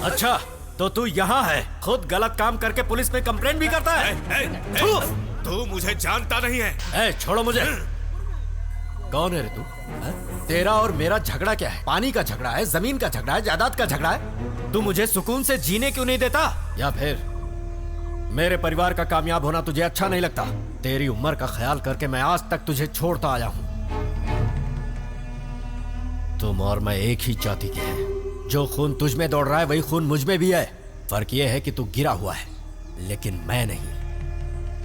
अच्छा तो तू यहाँ है, खुद गलत काम करके पुलिस में कंप्लेंट भी करता है। तू मुझे जानता नहीं है। छोड़ो मुझे। कौन है रे तू? तेरा और मेरा झगड़ा क्या है? पानी का झगड़ा है, जमीन का झगड़ा है, जायदाद का झगड़ा है? तू मुझे सुकून से जीने क्यों नहीं देता? या फिर मेरे परिवार का कामयाब होना तुझे अच्छा नहीं लगता? तेरी उम्र का ख्याल करके मैं आज तक तुझे छोड़ता आया हूं। तुम और मैं एक ही जाति के हैं। जो खून तुझ में दौड़ रहा है वही खून मुझ में भी है। फर्क यह है कि तू गिरा हुआ है, लेकिन मैं नहीं।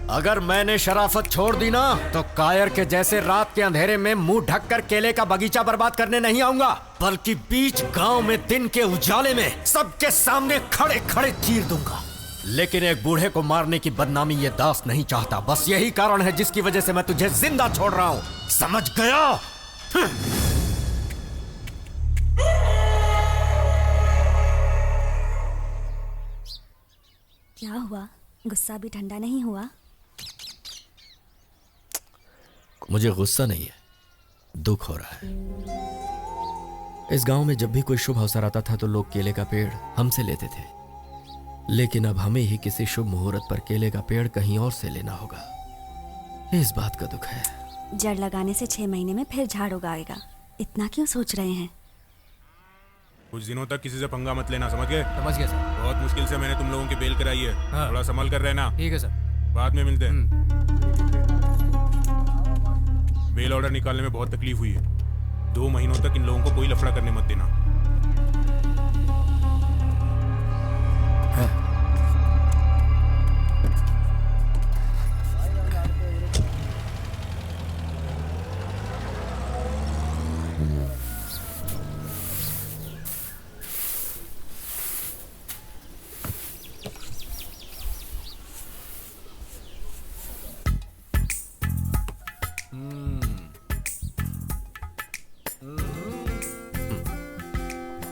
अगर मैंने शराफत छोड़ दी ना तो कायर के जैसे रात के अंधेरे में मुंह ढककर केले का बगीचा बर्बाद करने नहीं आऊंगा, बल्कि बीच गांव में दिन के उजाले में सबके सामने खड़े खड़े चीर दूंगा। लेकिन एक बूढ़े को मारने की बदनामी ये दास नहीं चाहता। बस यही कारण है जिसकी वजह से मैं तुझे जिंदा छोड़ रहा हूं। समझ गया? क्या हुआ? गुस्सा भी ठंडा नहीं हुआ? मुझे गुस्सा नहीं है, दुख हो रहा है। इस गांव में जब भी कोई शुभ अवसर आता था तो लोग केले का पेड़ हमसे लेते थे, लेकिन अब हमें ही किसी शुभ मुहूर्त पर केले का पेड़ कहीं और से लेना होगा। इस बात का दुख है। जड़ लगाने से 6 महीने में फिर झाड़ उगाएगा। इतना क्यों सोच रहे हैं? कुछ दिनों तक किसी से पंगा मत लेना, समझ गए? समझ गया सर। बहुत मुश्किल से मैंने तुम लोगों की बेल कराई है। हाँ। थोड़ा संभल कर रहना। ठीक है सर। बाद में मिलते हैं। बेल ऑर्डर निकालने में बहुत तकलीफ हुई है। 2 महीनों तक इन लोगों को कोई लफड़ा करने मत देना।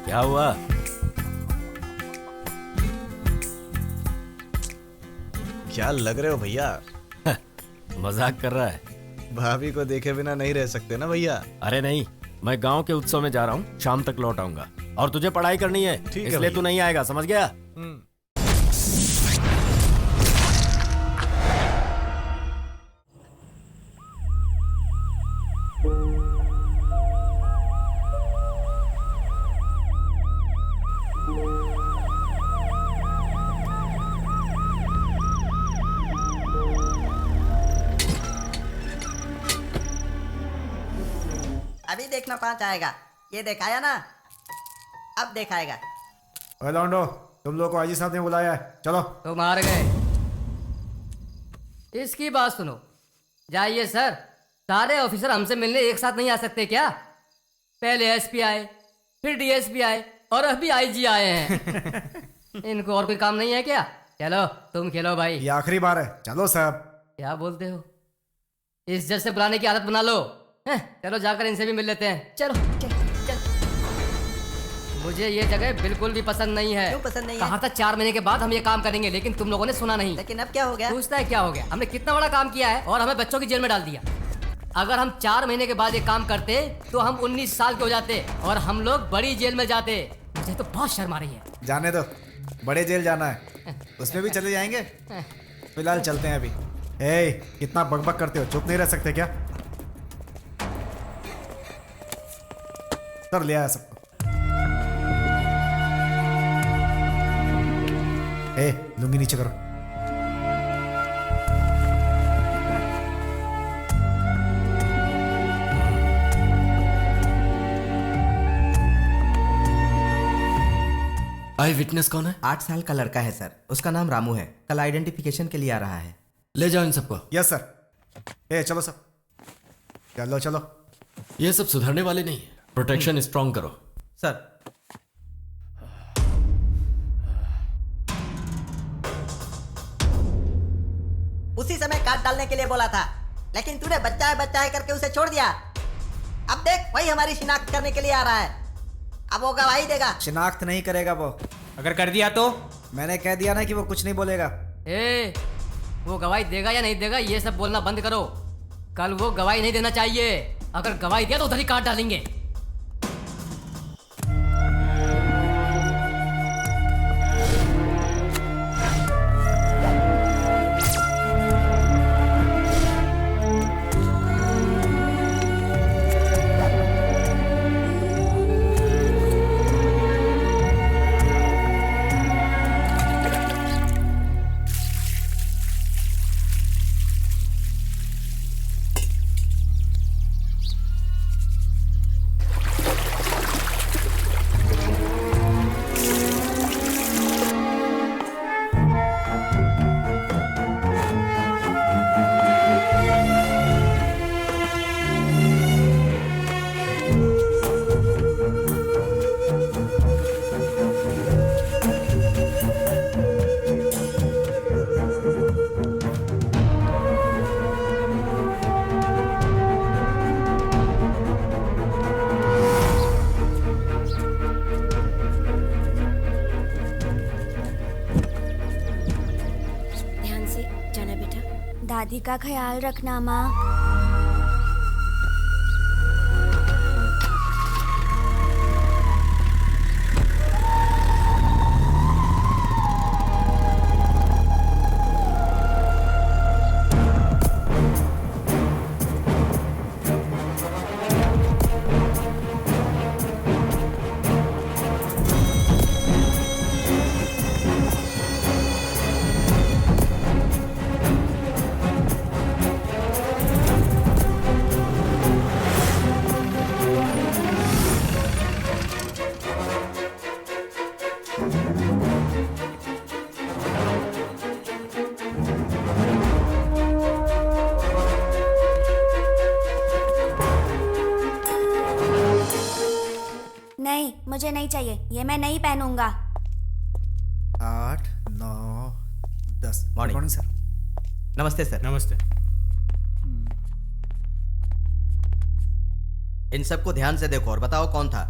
क्या हुआ? क्या लग रहे हो भैया? मजाक कर रहा है? भाभी को देखे बिना नहीं रह सकते ना भैया। अरे नहीं, मैं गांव के उत्सव में जा रहा हूँ, शाम तक लौट आऊंगा। और तुझे पढ़ाई करनी है, इसलिए तू नहीं आएगा, समझ गया? अभी देखना 5 आएगा। ये दिखाया ना, अब दिखाएगा। ओए लौंडो, तुम लोग को आजी साहब ने बुलाया है, चलो। तुम हार गए। इसकी बात सुनो। जाइए सर, सारे ऑफिसर हमसे मिलने एक साथ नहीं आ सकते क्या? पहले एसपी आए, फिर डीएसपी आए और अभी आईजी आए हैं। इनको और कोई काम नहीं है क्या? चलो तुम खेलो भाई। ये आखिरी बार है, चलो साहब। क्या बोलते हो? इस जज से बुलाने की आदत बना लो। चलो जाकर इनसे भी मिल लेते हैं। चलो चल चल। मुझे ये जगह बिल्कुल भी पसंद नहीं है। क्यों पसंद नहीं है? कहा था 4 महीने के बाद हम ये काम करेंगे, लेकिन तुम लोगों ने सुना नहीं। लेकिन अब क्या हो गया? पूछता है क्या हो गया? हमने कितना बड़ा काम किया है और हमें बच्चों की जेल में डाल दिया। अगर हम 4 महीने के बाद ये काम करते तो हम 19 साल के हो जाते और हम लोग बड़ी जेल में जाते। मुझे तो बहुत शर्म आ रही है। जाने दो, बड़े जेल जाना है, उसमें भी चले जाएंगे। फिलहाल चलते हैं अभी। ए, कितना बकबक करते हो, चुप नहीं रह सकते क्या? सर ले आया सबको। ए, लुंगी नीचे करो। आई विटनेस कौन है? 8 साल का लड़का है सर, उसका नाम रामू है। कल आइडेंटिफिकेशन के लिए आ रहा है। ले जाओ इन सबको। Yes sir. ए चलो सब, चलो चलो। ये सब सुधरने वाले नहीं है। प्रोटेक्शन स्ट्रॉन्ग करो। सर उसी समय काट डालने के लिए बोला था, लेकिन तूने बच्चा है करके उसे छोड़ दिया। अब देख, वही हमारी शिनाख्त करने के लिए आ रहा है। अब वो गवाही देगा। शिनाख्त नहीं करेगा वो। अगर कर दिया तो? मैंने कह दिया ना कि वो कुछ नहीं बोलेगा। वो गवाही देगा या नहीं देगा ये सब बोलना बंद करो। कल वो गवाही नहीं देना चाहिए। अगर गवाही दिया तो उधर ही काट डालेंगे। जाना बेटा। दादी का ख्याल रखना माँ। नहीं, मुझे नहीं चाहिए, ये मैं नहीं पहनूंगा। 8, 9, 10। मॉर्निंग। Morning sir. नमस्ते सर। नमस्ते। इन सबको ध्यान से देखो और बताओ कौन था।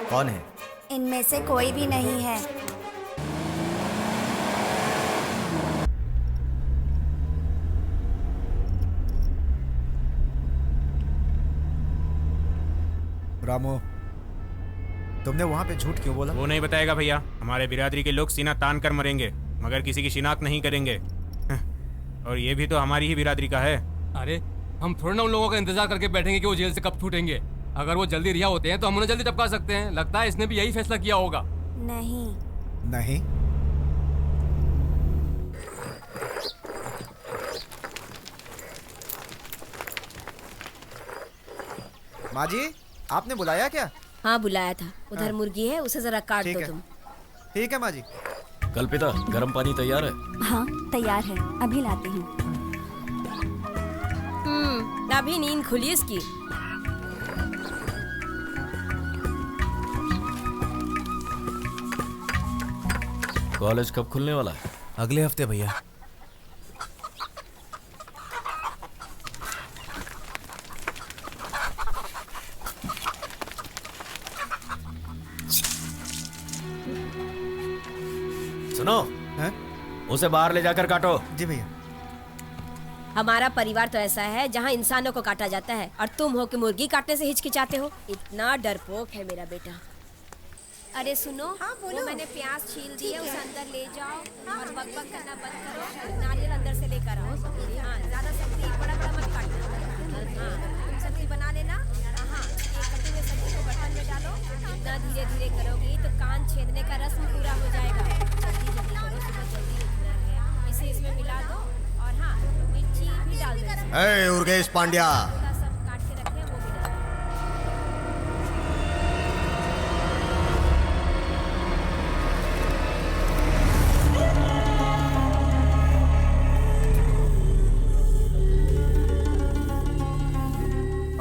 कौन है? इनमें से कोई भी नहीं है। रामू, तुमने वहां पे झूठ क्यों बोला? वो नहीं बताएगा भैया। हमारे बिरादरी के लोग सीना तान कर मरेंगे मगर किसी की शिनाख्त नहीं करेंगे। और ये भी तो हमारी ही बिरादरी का है। अरे हम थोड़ा ना उन लोगों का इंतजार करके बैठेंगे कि वो जेल से कब छूटेंगे। अगर वो जल्दी रिहा होते हैं तो हम उन्हें जल्दी टपका सकते हैं। लगता है इसने भी यही फैसला किया होगा। नहीं नहीं। माँ जी, आपने बुलाया क्या? हाँ बुलाया था। उधर हाँ। मुर्गी है, उसे जरा काट ठीक दो है। तुम। ठीक है माँ जी। कल्पिता, गर्म पानी तैयार है? हाँ तैयार है, अभी लाती हूँ। अभी नींद खुली इसकी। कॉलेज कब खुलने वाला है? अगले हफ्ते भैया। सुनो, हैं? उसे बाहर ले जाकर काटो। जी भैया। हमारा परिवार तो ऐसा है जहाँ इंसानों को काटा जाता है और तुम हो कि मुर्गी काटने से हिचकिचाते हो। इतना डरपोक है मेरा बेटा। अरे सुनो, वो मैंने प्याज छील दी है, उसे अंदर ले जाओ और बकबक करना बंद करो। नारियल अंदर से लेकर आओ। हाँ, ज्यादा सब्जी बड़ा बड़ा मत काटना। हाँ, तुम सब्जी बना लेना। हाँ, ये कटे हुए सब्जी को बर्तन में डालो। इतना धीरे धीरे करोगी तो कान छेदने का रस्म पूरा हो जाएगा। जल्दी जल्दी करो, सुबह जल्दी उठना है। इसे इसमें मिला दो और हाँ, मिर्ची भी डाल दो। उर्गेश पांड्या, सब काट के रखे हैं, वो भी डाल दो।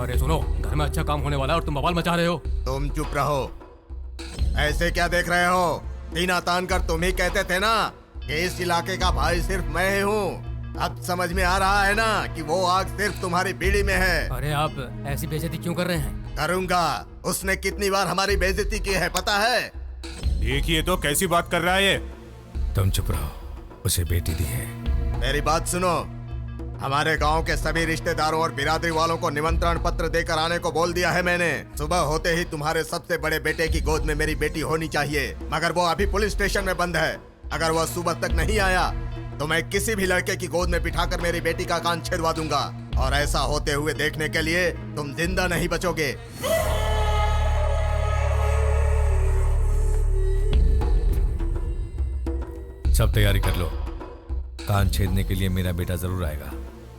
अरे सुनो, घर में अच्छा काम होने वाला है और तुम बवाल मचा रहे हो। तुम चुप रहो। ऐसे क्या देख रहे हो? सीना तान कर तुम ही कहते थे ना कि इस इलाके का भाई सिर्फ मैं ही हूँ। अब समझ में आ रहा है ना कि वो आग सिर्फ तुम्हारी बीड़ी में है। अरे आप ऐसी बेइज्जती क्यों कर रहे हैं? करूंगा। उसने कितनी बार हमारी बेइज्जती की है पता है? देखिए तो कैसी बात कर रहा है ये। तुम चुप रहो, उसे बेटी दी है। मेरी बात सुनो। हमारे गांव के सभी रिश्तेदारों और बिरादरी वालों को निमंत्रण पत्र देकर आने को बोल दिया है मैंने। सुबह होते ही तुम्हारे सबसे बड़े बेटे की गोद में मेरी बेटी होनी चाहिए, मगर वो अभी पुलिस स्टेशन में बंद है। अगर वह सुबह तक नहीं आया तो मैं किसी भी लड़के की गोद में बिठाकर मेरी बेटी का कान छेदवा दूंगा, और ऐसा होते हुए देखने के लिए तुम जिंदा नहीं बचोगे। सब तैयारी कर लो, कान छेदने के लिए मेरा बेटा जरूर आएगा।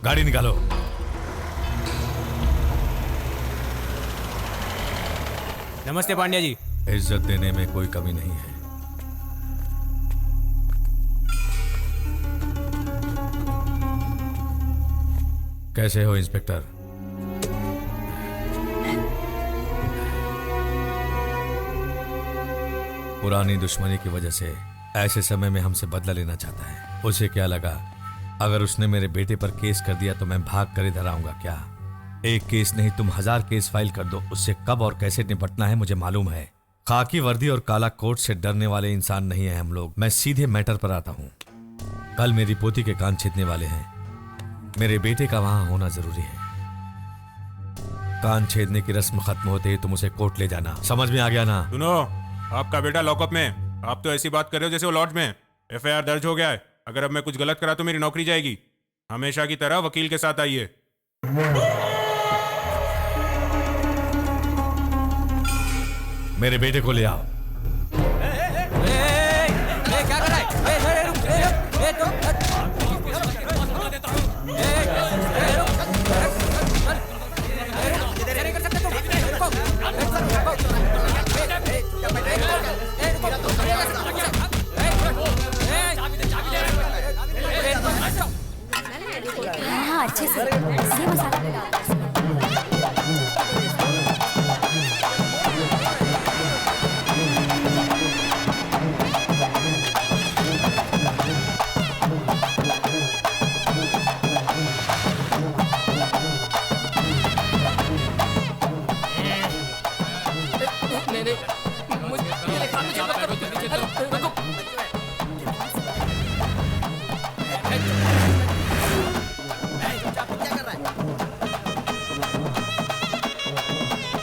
गाड़ी निकालो। नमस्ते पांड्या जी। इज्जत देने में कोई कमी नहीं है। कैसे हो इंस्पेक्टर? पुरानी दुश्मनी की वजह से ऐसे समय में हमसे बदला लेना चाहता है। उसे क्या लगा अगर उसने मेरे बेटे पर केस कर दिया तो मैं भाग कर इधर आऊंगा क्या? एक केस नहीं तुम 1000 केस फाइल कर दो, उससे कब और कैसे निपटना है मुझे मालूम है। खाकी वर्दी और काला कोट से डरने वाले इंसान नहीं है हम लोग। मैं सीधे मैटर पर आता हूँ। कल मेरी पोती के कान छेदने वाले हैं, मेरे बेटे का वहां होना जरूरी है। कान छेदने की रस्म खत्म होते ही तुम उसे कोर्ट ले जाना। समझ में आ गया ना? सुनो, आपका बेटा लॉकअप में। आप तो ऐसी बात कर रहे हो जैसे वो लॉज में। FIR दर्ज हो गया है। अगर अब मैं कुछ गलत करा तो मेरी नौकरी जाएगी। हमेशा की तरह वकील के साथ आइए। मेरे बेटे को ले आओ। क्या कर रहा हाँ हाँ अच्छे से सही मसाला डाल।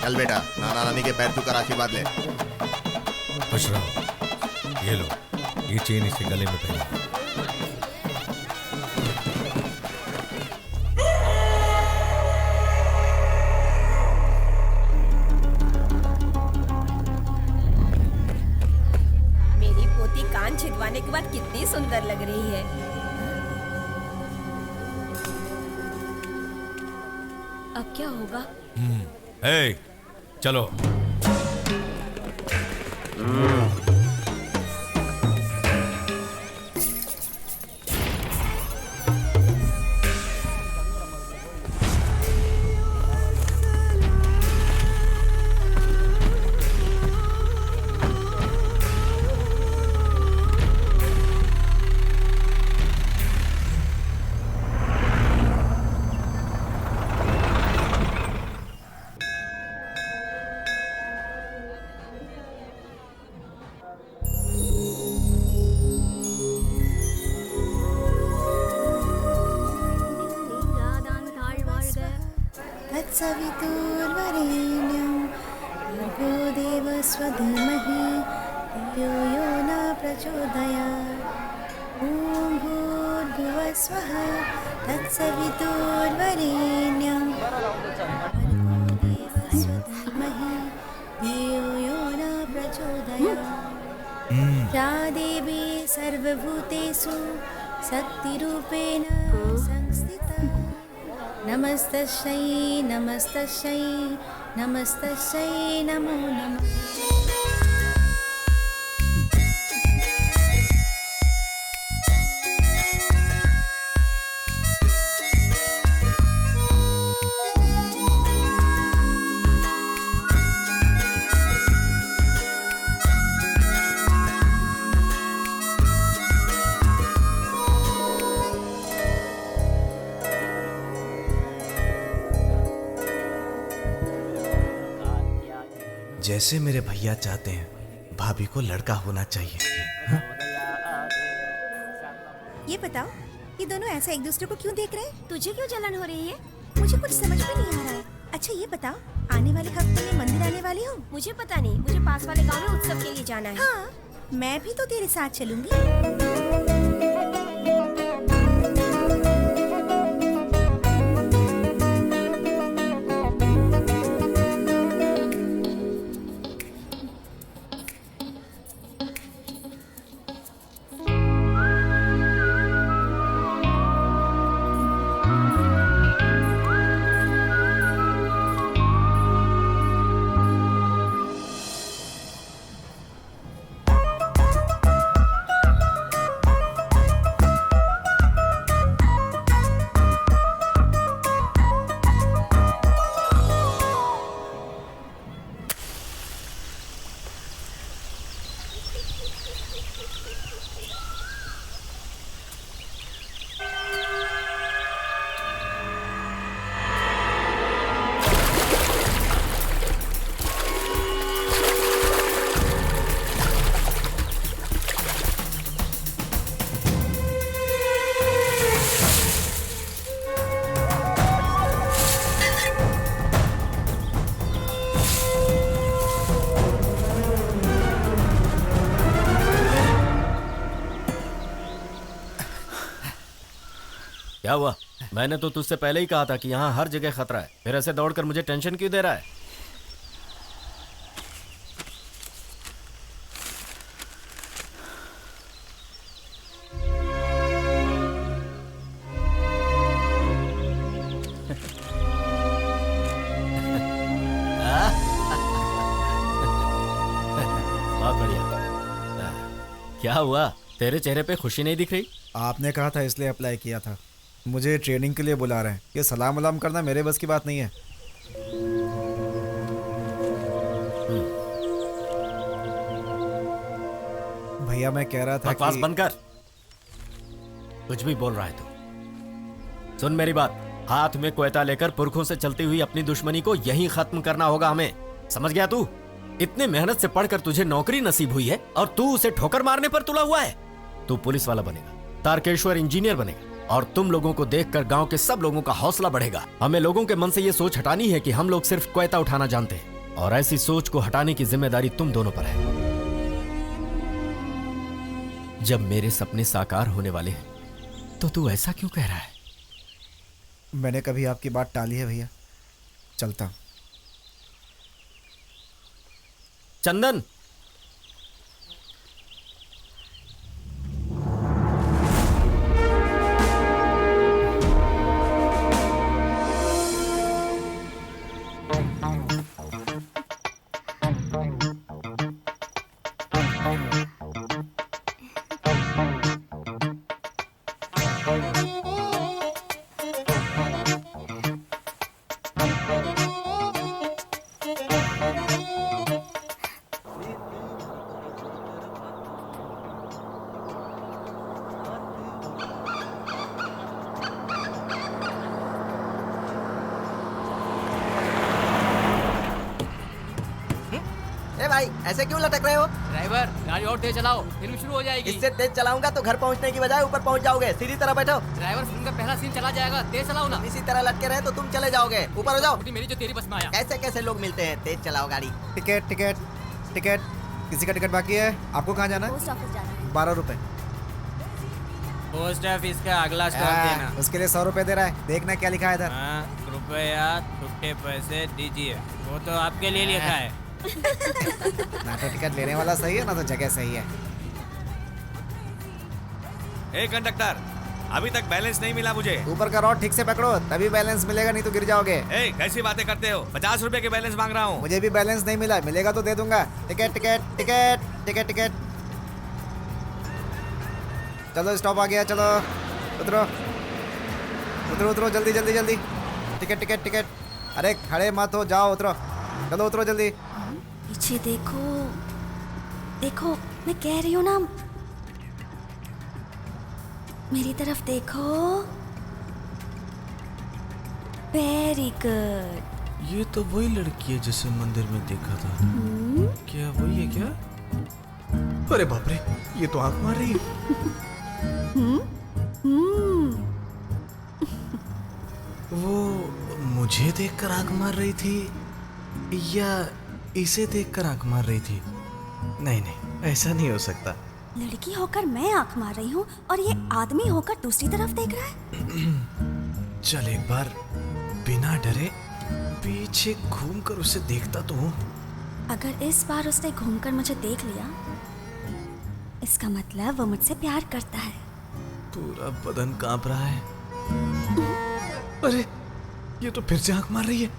चल बेटा, नाना नानी के पैर छूकर आशीर्वाद ले। खुश रहो। ये लो, ये चेन इसके गले में पहना। मेरी पोती कान छिदवाने के बाद कितनी सुंदर लग रही है। अब क्या होगा? चलो। तत्सवितुर्वरेण्यं भर्गो देवस्य धीमहि धियो यो न प्रचोदयात्। ॐ भूर्भुवः स्वः तत्सवितुर्वरेण्यं भर्गो देवस्य धीमहि धियो यो न प्रचोदयात्। या देवी सर्वभूतेषु शक्तिरूपेण संस्थिता। नमस्तस्यै नमस्तस्यै नमस्तस्यै नमो नमः। जैसे मेरे भैया चाहते हैं, भाभी को लड़का होना चाहिए। ये बताओ, ये दोनों ऐसे एक दूसरे को क्यों देख रहे हैं? तुझे क्यों जलन हो रही है? मुझे कुछ समझ में नहीं आ रहा है। अच्छा ये बताओ, आने वाले हफ्ते में मंदिर आने वाली हो? मुझे पता नहीं, मुझे पास वाले गांव में उत्सव के लिए जाना है। हाँ, मैं भी तो तेरे साथ चलूंगी। क्या हुआ? मैंने तो तुझसे पहले ही कहा था कि यहाँ हर जगह खतरा है, फिर ऐसे दौड़कर मुझे टेंशन क्यों दे रहा है? बहुत बढ़िया। क्या हुआ? तेरे चेहरे पे खुशी नहीं दिख रही? आपने कहा था इसलिए अप्लाई किया था। मुझे ट्रेनिंग के लिए बुला रहे हैं। ये सलाम वलाम करना मेरे बस की बात नहीं है। भैया मैं कह रहा था बकवास कि... बंद कर। कुछ भी बोल रहा है तू। सुन मेरी बात, हाथ में क्वेता लेकर पुरखों से चलती हुई अपनी दुश्मनी को यहीं खत्म करना होगा हमें। समझ गया तू? इतने मेहनत से पढ़कर तुझे नौकरी नसीब हुई है और तू उसे ठोकर मारने पर तुला हुआ है। तू पुलिस वाला बनेगा, तारकेश्वर इंजीनियर बनेगा, और तुम लोगों को देखकर गांव के सब लोगों का हौसला बढ़ेगा। हमें लोगों के मन से ये सोच हटानी है कि हम लोग सिर्फ क्वेता उठाना जानते हैं, और ऐसी सोच को हटाने की जिम्मेदारी तुम दोनों पर है। जब मेरे सपने साकार होने वाले हैं तो तू ऐसा क्यों कह रहा है? मैंने कभी आपकी बात टाली है भैया। चलता हूं। चंदन, भाई ऐसे क्यों लटक रहे हो? ड्राइवर गाड़ी और तेज चलाओ, फिल्म शुरू हो जाएगी। इससे तेज चलाऊंगा तो घर पहुंचने की बजाय ऊपर पहुंच जाओगे। सीधी तरह बैठो। ड्राइवर फिल्म का पहला सीन चला जाएगा, तेज चलाओ ना। इसी तरह लटके रहे तो तुम चले जाओगे। ऊपर हो जाओ। मेरी जो तेरी बस में आया। कैसे कैसे लोग मिलते हैं। तेज चलाओ गाड़ी। Ticket ticket ticket. किसी का टिकट बाकी है? आपको कहाँ जाना है? पोस्ट ऑफिस जाना है। 12 रुपए। पोस्ट ऑफिस का अगला स्टॉप देना। उसके लिए 100 रुपए दे रहा है। देखना क्या लिखा है इधर। रुपया छुट्टे पैसे दीजिए। वो तो आपके लिए लिखा है। ना तो टिकट लेने वाला सही है, ना तो जगह सही है। ए कंडक्टर, अभी तक बैलेंस नहीं मिला मुझे। ऊपर का रॉड ठीक से पकड़ो तभी बैलेंस मिलेगा, नहीं तो गिर जाओगे। ए, कैसी बातें करते हो? 50 रुपए के बैलेंस मांग रहा हूँ। मुझे भी बैलेंस नहीं मिला, मिलेगा तो दे दूंगा। Ticket ticket ticket ticket ticket. चलो स्टॉप आ गया, चलो उतरो उतरो उतरो, जल्दी जल्दी जल्दी। Ticket ticket ticket. अरे खड़े मत हो, जाओ उतरो, चलो उतरो जल्दी। पीछे देखो देखो, मैं कह रही हूँ ना, मेरी तरफ देखो। Very good. ये तो वही लड़की है जिसे मंदिर में देखा था। क्या वही है क्या? अरे बाप रे, ये तो आंख मार रही है। वो मुझे देखकर आंख मार रही थी या इसे देखकर आंख मार रही थी? नहीं नहीं, ऐसा नहीं हो सकता। लड़की होकर मैं आंख मार रही हूँ और ये आदमी होकर दूसरी तरफ देख रहा है। चल एक बार बिना डरे पीछे घूमकर उसे देखता तो हूँ। अगर इस बार उसने घूमकर मुझे देख लिया, इसका मतलब वो मुझसे प्यार करता है। पूरा बदन कांप रहा है। अरे ये तो फिर से आंख मार रही है।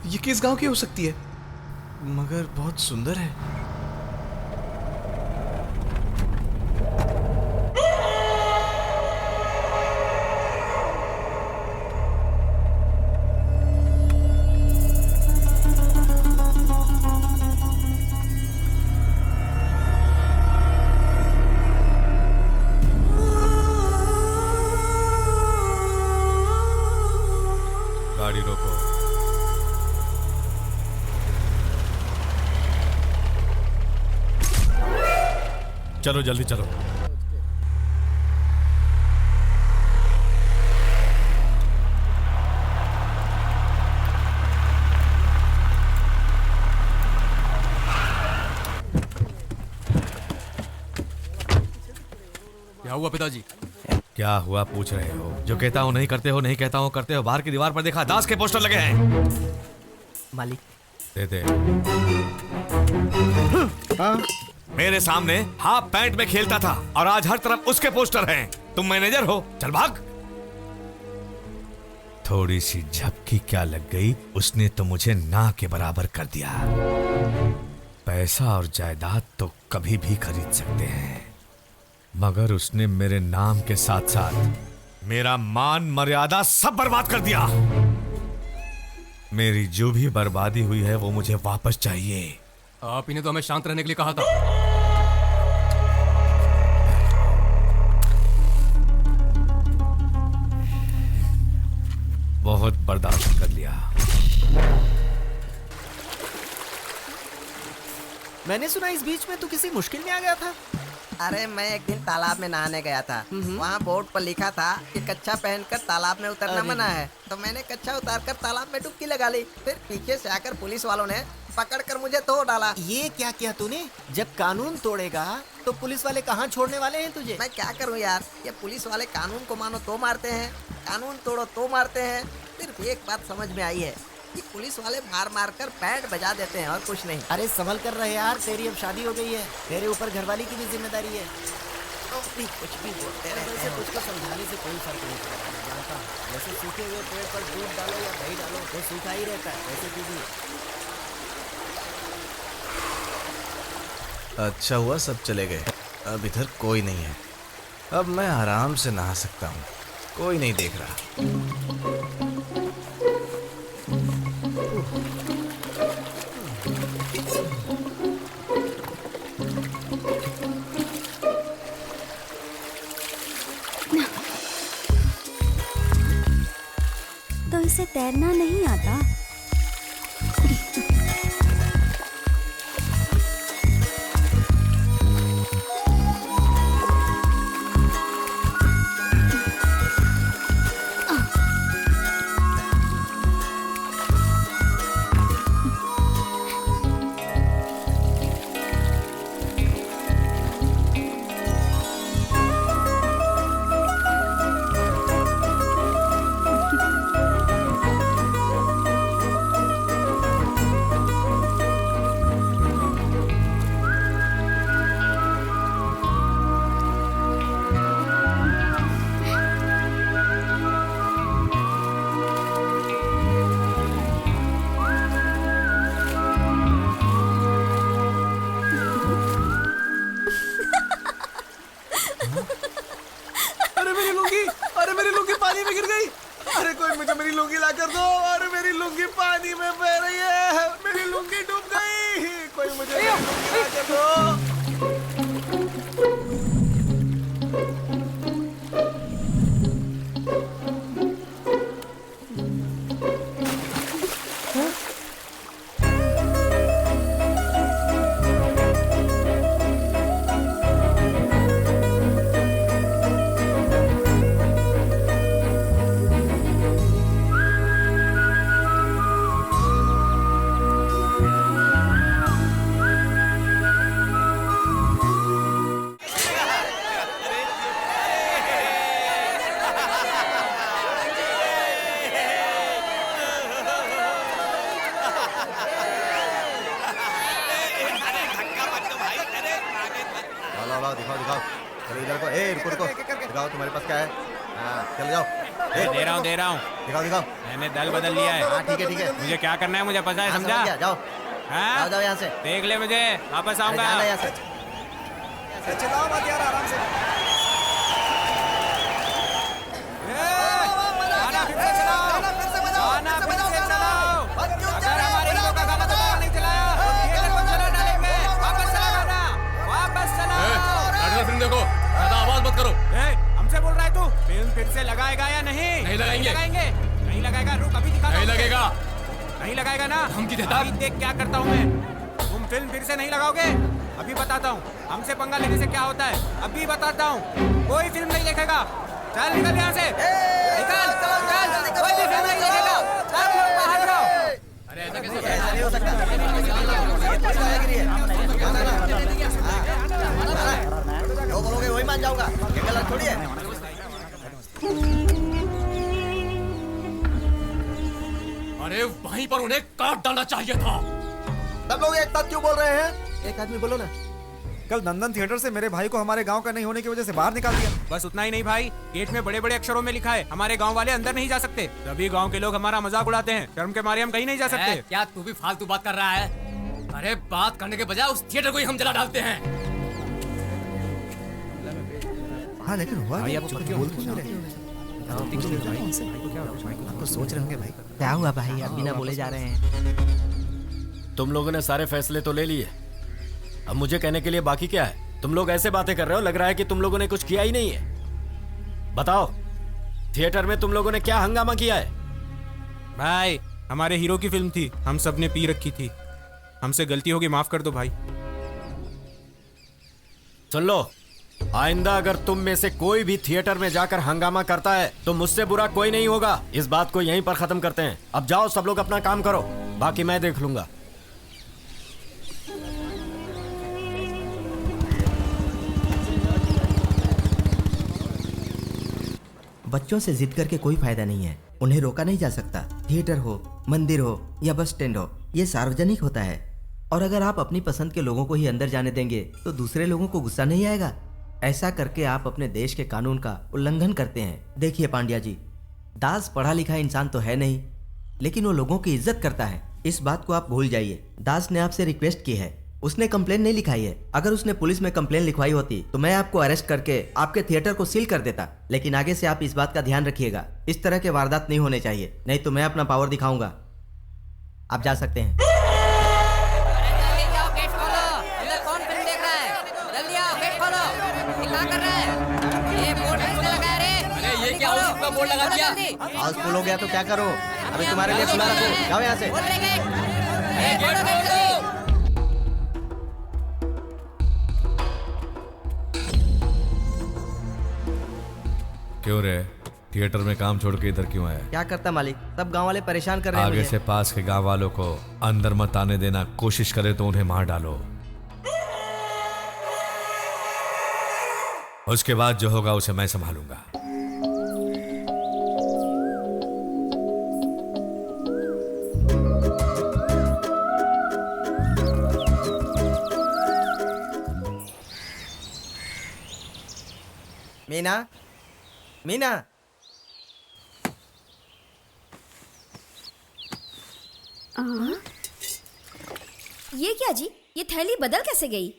ये किस गांव की हो सकती है? मगर बहुत सुंदर है। गाड़ी रोको। चलो जल्दी चलो। क्या हुआ पिताजी? क्या हुआ पूछ रहे हो? जो कहता हूँ नहीं करते हो, नहीं कहता हूँ करते हो। बाहर की दीवार पर देखा, दास के पोस्टर लगे हैं। मालिक दे दे। मेरे सामने हाफ पैंट में खेलता था और आज हर तरफ उसके पोस्टर हैं। तुम मैनेजर हो, चल भाग। थोड़ी सी झपकी क्या लग गई, उसने तो मुझे ना के बराबर कर दिया। पैसा और जायदाद तो कभी भी खरीद सकते हैं, मगर उसने मेरे नाम के साथ साथ मेरा मान मर्यादा सब बर्बाद कर दिया। मेरी जो भी बर्बादी हुई है वो मुझे वापस चाहिए। आप इन्हें तो हमें शांत रहने के लिए कहा था। बहुत बर्दाश्त कर लिया। मैंने सुना इस बीच में तू किसी मुश्किल में आ गया था। अरे मैं एक दिन तालाब में नहाने गया था। वहाँ बोर्ड पर लिखा था कि कच्छा पहनकर तालाब में उतरना मना है। तो मैंने कच्छा उतारकर तालाब में डुबकी लगा ली। फिर पीछे से आकर पुलिस वालों ने पकड़कर मुझे तोड़ डाला। ये क्या किया तूने? जब कानून तोड़ेगा तो पुलिस वाले कहाँ छोड़ने वाले हैं तुझे? मैं क्या करूँ यार, ये पुलिस वाले कानून को मानो तो मारते हैं, कानून तोड़ो तो मारते हैं। सिर्फ एक बात समझ में आई है कि पुलिस वाले मार मार कर बैंड बजा देते हैं और कुछ नहीं। अरे संभल कर रहे यार, तेरी अब शादी हो गई है, तेरे ऊपर घरवाली की भी जिम्मेदारी है। तो भी कुछ भी बोलते रहते वैसे हैं। कुछ को समझाने से कोई फर्क नहीं पड़ता, मैं जानता हूँ। जैसे सूखे हुए पेड़ पर दूध डालो या दही डालो वो सूखा ही रहता है, वैसे तू भी। अच्छा हुआ सब चले गए। अब इधर कोई नहीं है। अब मैं आराम से नहा सकता हूँ, कोई नहीं देख रहा। तो इसे तैरना नहीं आता? इधर को, ए रुको रुको, दिखाओ तुम्हारे पास क्या है। हाँ चले जाओ। दे रहा हूँ दिखाओ दिखाओ। मैंने दल बदल लिया है। हाँ ठीक है। मुझे क्या करना है मुझे पता है, हाँ, समझा? समझ गया, जाओ हाँ? जाओ यहाँ से। देख ले मुझे, वापस आऊंगा। जाना यहाँ से। चलाओ मत यार, आराम से। गाना फिर से चलाओ। गाना फिर से चलाओ। अगर हमारे हीरो का गाना दोबारा नहीं चलाया तो थिएटर को चला डालेंगे। वापस चला गाना, वापस चलाओ। फिल्म देखो, ज्यादा आवाज मत करो। हमसे बोल रहा है तू? फिल्म फिर से लगाएगा या नहीं? नहीं लगाएंगे। नहीं लगाएगा, रुक अभी दिखा। नहीं लगेगा। नहीं लगाएगा ना? धमकी देता। अभी देख क्या करता हूँ मैं। तुम फिल्म फिर से नहीं लगाओगे? अभी बताता हूँ हमसे पंगा लेने से क्या होता है। अभी बताता हूँ, कोई फिल्म नहीं देखेगा। चल निकल यहाँ से, निकल चल, कोई भी फिल्म नहीं देखेगा। सब लोग बाहर जाओ। अरे ऐसा कैसे? ऐसा नहीं हो सकता। जो बोलोगे वही मान जाऊंगा, ये गलत थोड़ी है। अरे वहीं पर उन्हें काट डालना चाहिए था। सब लोग एक साथ क्यों बोल रहे हैं? एक आदमी बोलो ना। कल नंदन थिएटर से मेरे भाई को हमारे गांव का नहीं होने की वजह से बाहर निकाल दिया। बस उतना ही नहीं भाई, गेट में बड़े बड़े अक्षरों में लिखा है हमारे गांव वाले अंदर नहीं जा सकते। सभी गांव के लोग हमारा मजाक उड़ाते हैं, शर्म के मारे हम कहीं नहीं जा सकते। क्या तू भी फालतू बात कर रहा है? अरे बात करने के बजाय उस थिएटर को ही हम जला डालते हैं। हाँ लेकिन हुआ भाई, आप चुप क्यों? बोल क्यों रहे? आप तो सोच रहे होंगे भाई। क्या हुआ भाई, आप बिना बोले जा रहे हैं? तुम लोगों ने सारे फैसले तो ले लिए, अब मुझे कहने के लिए बाकी क्या है? तुम लोग ऐसे बातें कर रहे हो, लग रहा है कि तुम लोगों ने कुछ किया ही नहीं है। बताओ, थिएटर में तुम लोगों ने क्या हंगामा किया है? भाई हमारे हीरो की फिल्म थी, हम सब ने पी रखी थी, हमसे गलती होगी, माफ कर दो भाई। सुन लो, आइंदा अगर तुम में से कोई भी थिएटर में जाकर हंगामा करता है तो मुझसे बुरा कोई नहीं होगा। इस बात को यहीं पर खत्म करते हैं। अब जाओ, सब लोग अपना काम करो, बाकी मैं देख लूंगा। बच्चों से जिद करके कोई फायदा नहीं है, उन्हें रोका नहीं जा सकता। थिएटर हो, मंदिर हो या बस स्टैंड हो, ये सार्वजनिक होता है। और अगर आप अपनी पसंद के लोगों को ही अंदर जाने देंगे तो दूसरे लोगों को गुस्सा नहीं आएगा? ऐसा करके आप अपने देश के कानून का उल्लंघन करते हैं। देखिए पांड्या जी, दास पढ़ा लिखा इंसान तो है नहीं, लेकिन वो लोगों की इज्जत करता है। इस बात को आप भूल जाइए। दास ने आपसे रिक्वेस्ट की है, उसने कंप्लेन नहीं लिखाई है। अगर उसने पुलिस में कंप्लेन लिखवाई होती तो मैं आपको अरेस्ट करके आपके थिएटर को सील कर देता। लेकिन आगे से आप इस बात का ध्यान रखिएगा, इस तरह के वारदात नहीं होने चाहिए, नहीं तो मैं अपना पावर दिखाऊंगा। आप जा सकते हैं। बोर्ड लगा दिया। हाउस फुल हो गया तो क्या करो? अभी तुम्हारे लिए खुला रखो, जाओ यहाँ से। क्यों रे, थिएटर में काम छोड़ के इधर क्यों आया? क्या करता मालिक, सब गांव वाले परेशान कर रहे हैं आगे मुझे। से पास के गांव वालों को अंदर मत आने देना, कोशिश करे तो उन्हें मार डालो। उसके बाद जो होगा उसे मैं संभालूंगा। मीना, मीना, ये क्या जी, ये थैली बदल कैसे गई?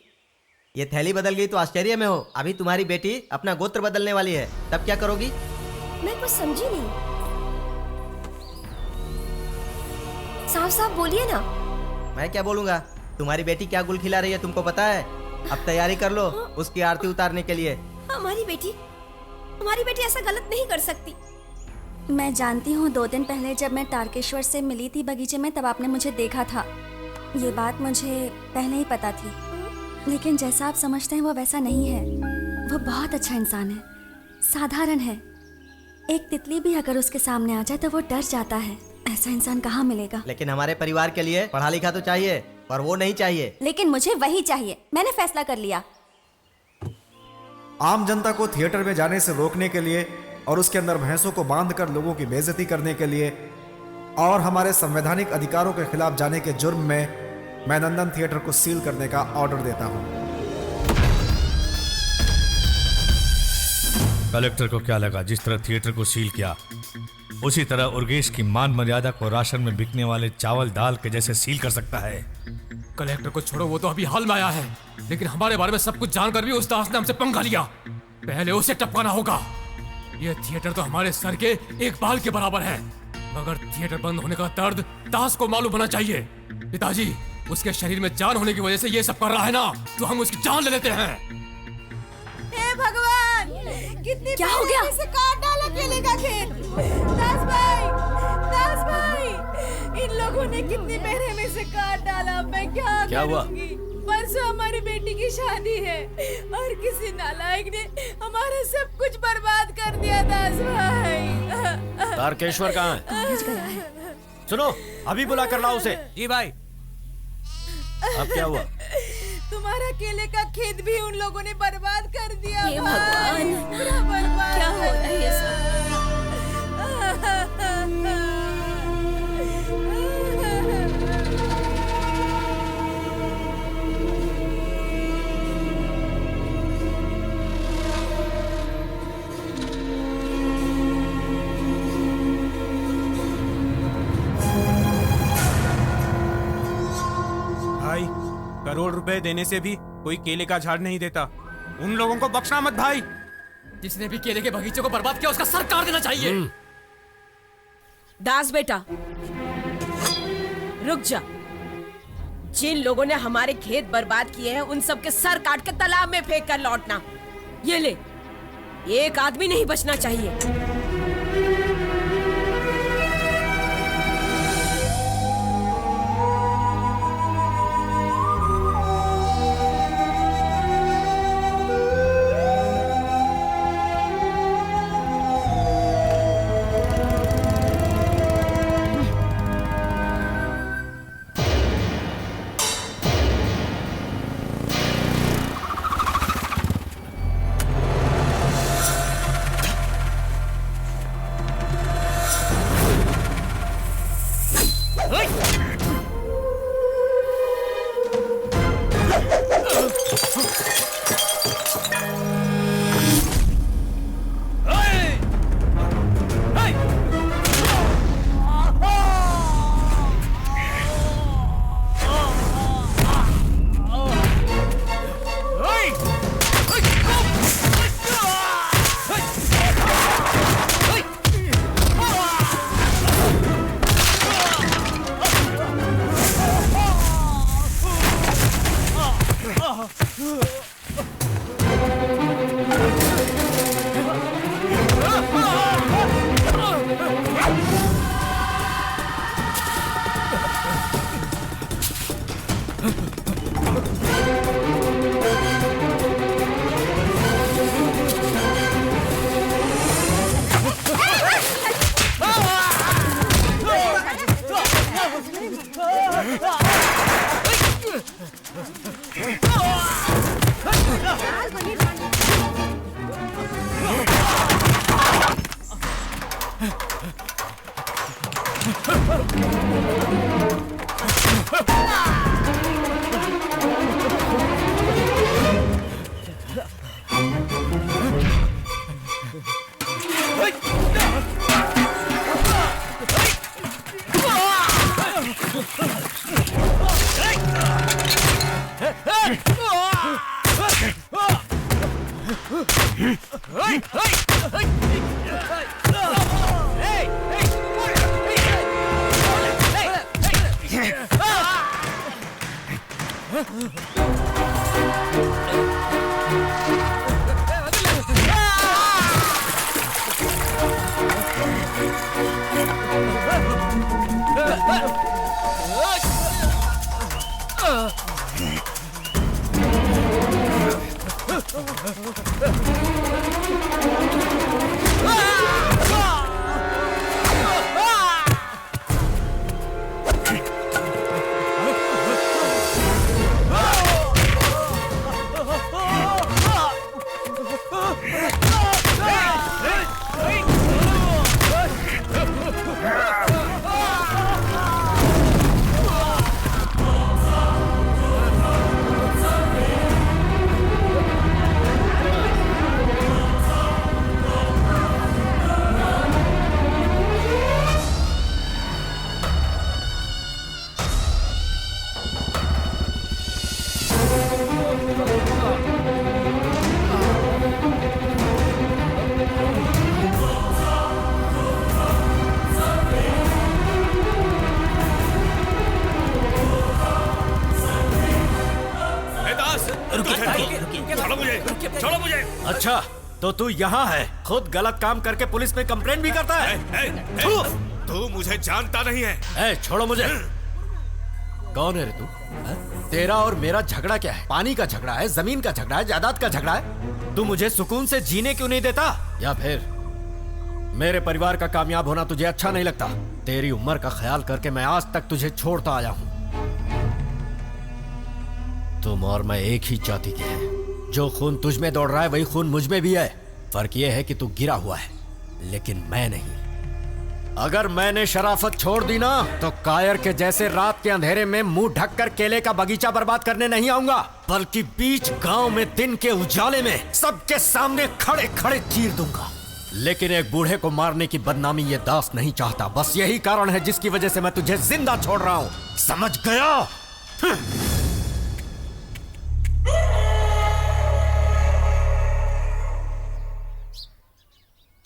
ये थैली बदल गई तो आश्चर्य में हो? अभी तुम्हारी बेटी अपना गोत्र बदलने वाली है, तब क्या करोगी? मैं कुछ समझी नहीं, साफ साफ बोलिए ना। मैं क्या बोलूंगा? तुम्हारी बेटी क्या गुल खिला रही है तुमको पता है? अब तैयारी कर लो उसकी आरती उतारने के लिए। हमारी बेटी ऐसा गलत नहीं कर सकती। मैं जानती हूँ, 2 दिन पहले जब मैं तारकेश्वर से मिली थी बगीचे में, तब आपने मुझे देखा था। ये बात मुझे पहले ही पता थी, लेकिन जैसा आप समझते हैं वो वैसा नहीं है। वो बहुत अच्छा इंसान है, साधारण है। एक तितली भी अगर उसके सामने आ जाए तो वो डर जाता है। ऐसा इंसान कहाँ मिलेगा? लेकिन हमारे परिवार के लिए पढ़ा लिखा तो चाहिए, पर वो नहीं चाहिए। लेकिन मुझे वही चाहिए, मैंने फैसला कर लिया। आम जनता को थिएटर में जाने से रोकने के लिए और उसके अंदर भैंसों को बांधकर लोगों की बेइज्जती करने के लिए और हमारे संवैधानिक अधिकारों के खिलाफ जाने के जुर्म में मैं नंदन थिएटर को सील करने का ऑर्डर देता हूं। कलेक्टर को क्या लगा जिस तरह थिएटर को सील किया उसी तरह उर्गेश की मान मर्यादा को राशन में बिकने वाले चावल दाल के जैसे सील कर सकता है? कलेक्टर को छोड़ो, वो तो अभी हाल में आया है, लेकिन हमारे बारे में सब कुछ जानकर भी उस दास ने हमसे पंगा लिया। पहले उसे टपकाना होगा। ये थिएटर तो हमारे सर के एक बाल के बराबर है, मगर थिएटर बंद होने का दर्द दास को मालूम होना चाहिए। पिताजी, उसके शरीर में जान होने की वजह से ये सब कर रहा है ना, तो हम उसकी जान ले लेते हैं। हे भगवान, कितनी क्या हो गया? से काट डाला केले का खेत। दास भाई, इन लोगों ने कितनी मेरे में से काट डाला। मैं क्या हुआ? परसों हमारी बेटी की शादी है और किसी नालायक ने हमारा सब कुछ बर्बाद कर दिया। दास भाई, तारकेश्वर कहाँ है? सुनो, अभी बुला कर लाओ उसे। जी भाई। अब क्या हुआ? तुम्हारा केले का खेत भी उन लोगों ने बर्बाद कर दिया। हे भगवान, पूरा बर्बाद। क्या हो रहा है ये सब? भाई, करोड़ रुपए देने से भी कोई केले का झाड़ नहीं देता। उन लोगों को बख्शना मत भाई। जिसने भी केले के बगीचे को बर्बाद किया उसका सर काट देना चाहिए। दास बेटा, रुक जा। जिन लोगों ने हमारे खेत बर्बाद किए हैं उन सब के सर काट के तालाब में फेंक कर लौटना। ये ले, एक आदमी नहीं बचना चाहिए। अच्छा, तो तू यहाँ है, खुद गलत काम करके पुलिस में कंप्लेंट भी करता है। तू मुझे जानता नहीं है। छोड़ो मुझे। कौन है रे तू? तेरा और मेरा झगड़ा क्या है? पानी का झगड़ा है, जमीन का झगड़ा है, जायदाद का झगड़ा है? तू मुझे सुकून से जीने क्यों नहीं देता? या फिर मेरे परिवार का कामयाब होना तुझे अच्छा नहीं लगता? तेरी उम्र का ख्याल करके मैं आज तक तुझे छोड़ता आया हूं। तुम और मैं एक ही जाति के हैं। जो खून तुझ में दौड़ रहा है वही खून मुझ में भी है। फर्क यह है कि तू गिरा हुआ है, लेकिन मैं नहीं। अगर मैंने शराफत छोड़ दी ना, तो कायर के जैसे रात के अंधेरे में मुंह ढककर केले का बगीचा बर्बाद करने नहीं आऊंगा, बल्कि बीच गांव में दिन के उजाले में सबके सामने खड़े खड़े चीर दूंगा। लेकिन एक बूढ़े को मारने की बदनामी ये दास नहीं चाहता। बस यही कारण है जिसकी वजह से मैं तुझे जिंदा छोड़ रहा हूं। समझ गया?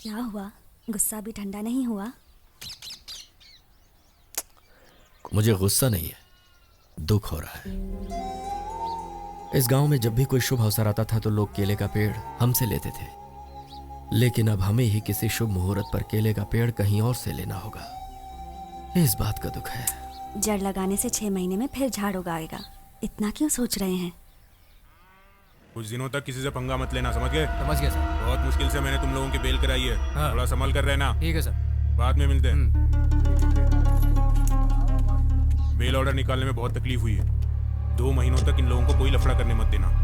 क्या हुआ? गुस्सा भी ठंडा नहीं हुआ? मुझे गुस्सा नहीं है, दुख हो रहा है। इस गांव में जब भी कोई शुभ अवसर आता था तो लोग केले का पेड़ हमसे लेते थे, लेकिन अब हमें ही किसी शुभ मुहूर्त पर केले का पेड़ कहीं और से लेना होगा। इस बात का दुख है। जड़ लगाने से 6 महीने में फिर झाड़ उगाएगा। इतना क्यों सोच रहे हैं? कुछ दिनों तक किसी से पंगा मत लेना, समझ गए? समझ गया सर। बहुत मुश्किल से मैंने तुम लोगों की बेल कराई है। हाँ। थोड़ा संभल कर रहना। ठीक है सर। बाद में मिलते हैं। बेल ऑर्डर निकालने में बहुत तकलीफ हुई है। 2 महीनों तक इन लोगों को कोई लफड़ा करने मत देना।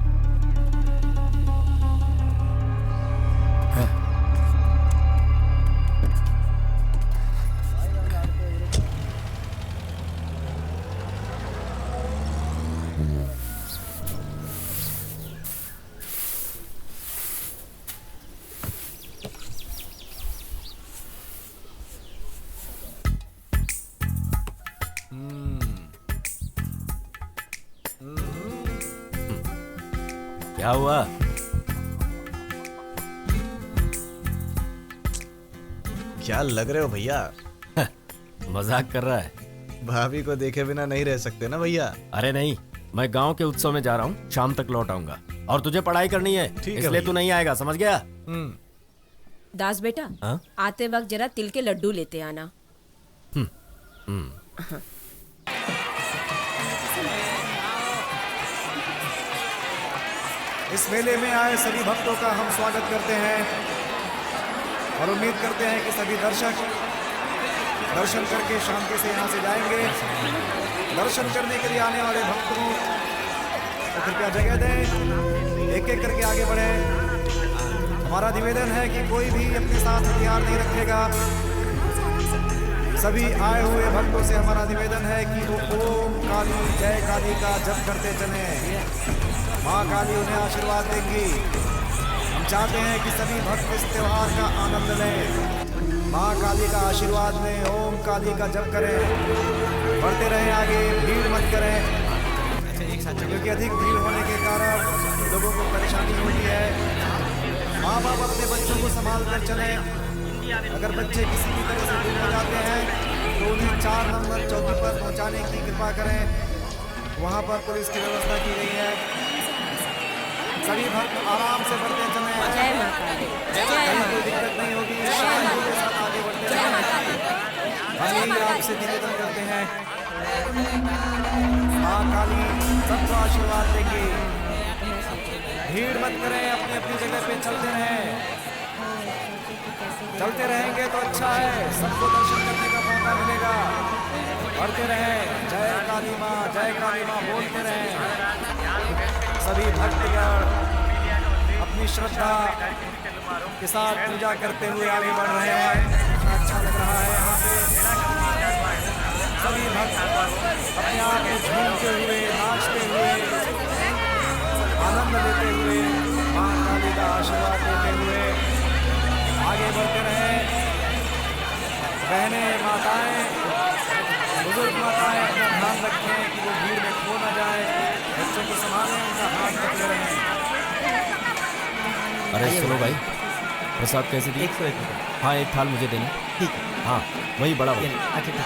क्या हुआ? क्या लग रहे हो भैया? मजाक कर रहा है? भाभी को देखे बिना नहीं रह सकते ना भैया। अरे नहीं, मैं गांव के उत्सव में जा रहा हूँ, शाम तक लौट आऊंगा। और तुझे पढ़ाई करनी है, इसलिए तू नहीं आएगा, समझ गया? दास बेटा, हाँ? आते वक्त जरा तिल के लड्डू लेते आना। इस मेले में आए सभी भक्तों का हम स्वागत करते हैं और उम्मीद करते हैं कि सभी दर्शक दर्शन करके शांति से यहाँ से जाएंगे। दर्शन करने के लिए आने वाले भक्तों को कृपया जगह दें, एक एक करके आगे बढ़ें। हमारा निवेदन है कि कोई भी अपने साथ हथियार नहीं रखेगा। सभी आए हुए भक्तों से हमारा निवेदन है कि वो ओम काली जय काली का जप करते चलें। माँ काली उन्हें आशीर्वाद देंगी। हम चाहते हैं कि सभी भक्त इस त्योहार का आनंद लें, माँ काली का आशीर्वाद लें, ओम काली का जप करें, बढ़ते रहें आगे, भीड़ मत करें, क्योंकि अधिक भीड़ होने के कारण लोगों को परेशानी होती है। माँ बाप अपने बच्चों को संभाल कर चलें। अगर बच्चे किसी भी तरह से गुम हो जाते हैं तो उन्हें 4 नंबर चौकी पर पहुँचाने की कृपा करें। वहाँ पर पुलिस की व्यवस्था की गई है। सभी भक्त आराम से बढ़ते चले। जय माता दी। कोई दिक्कत नहीं होगी। के साथ आगे बढ़ते रहें। हम यही आपसे निवेदन करते हैं। माँ काली सबको आशीर्वाद देंगी। भीड़ मत करें, अपनी अपनी जगह पे चलते रहें। चलते रहेंगे तो अच्छा है, सबको दर्शन करने का मौका मिलेगा। बढ़ते रहें, जय काली माँ बोलते रहें। सभी भक्तगण अपनी श्रद्धा के साथ पूजा करते हुए आगे बढ़ रहे हैं। अच्छा लग रहा है यहाँ पे। सभी भक्त अपने आप में झूमते हुए, नाचते हुए, आनंद लेते हुए, माँ काली का आशीर्वाद लेते हुए आगे बढ़ते रहें। बहनें, माताएं, बुजुर्ग माताएं अपना ध्यान रखें कि वो भीड़ में खो न जाए। बच्चों को संभालें, उनका हाथ पकड़े रहें। अरे सुनो भाई, प्रसाद कैसे दिए? 101 रुपये। हाँ, एक थाल मुझे देना। ठीक है। हाँ, वही बड़ा वाला। अच्छा ठीक है।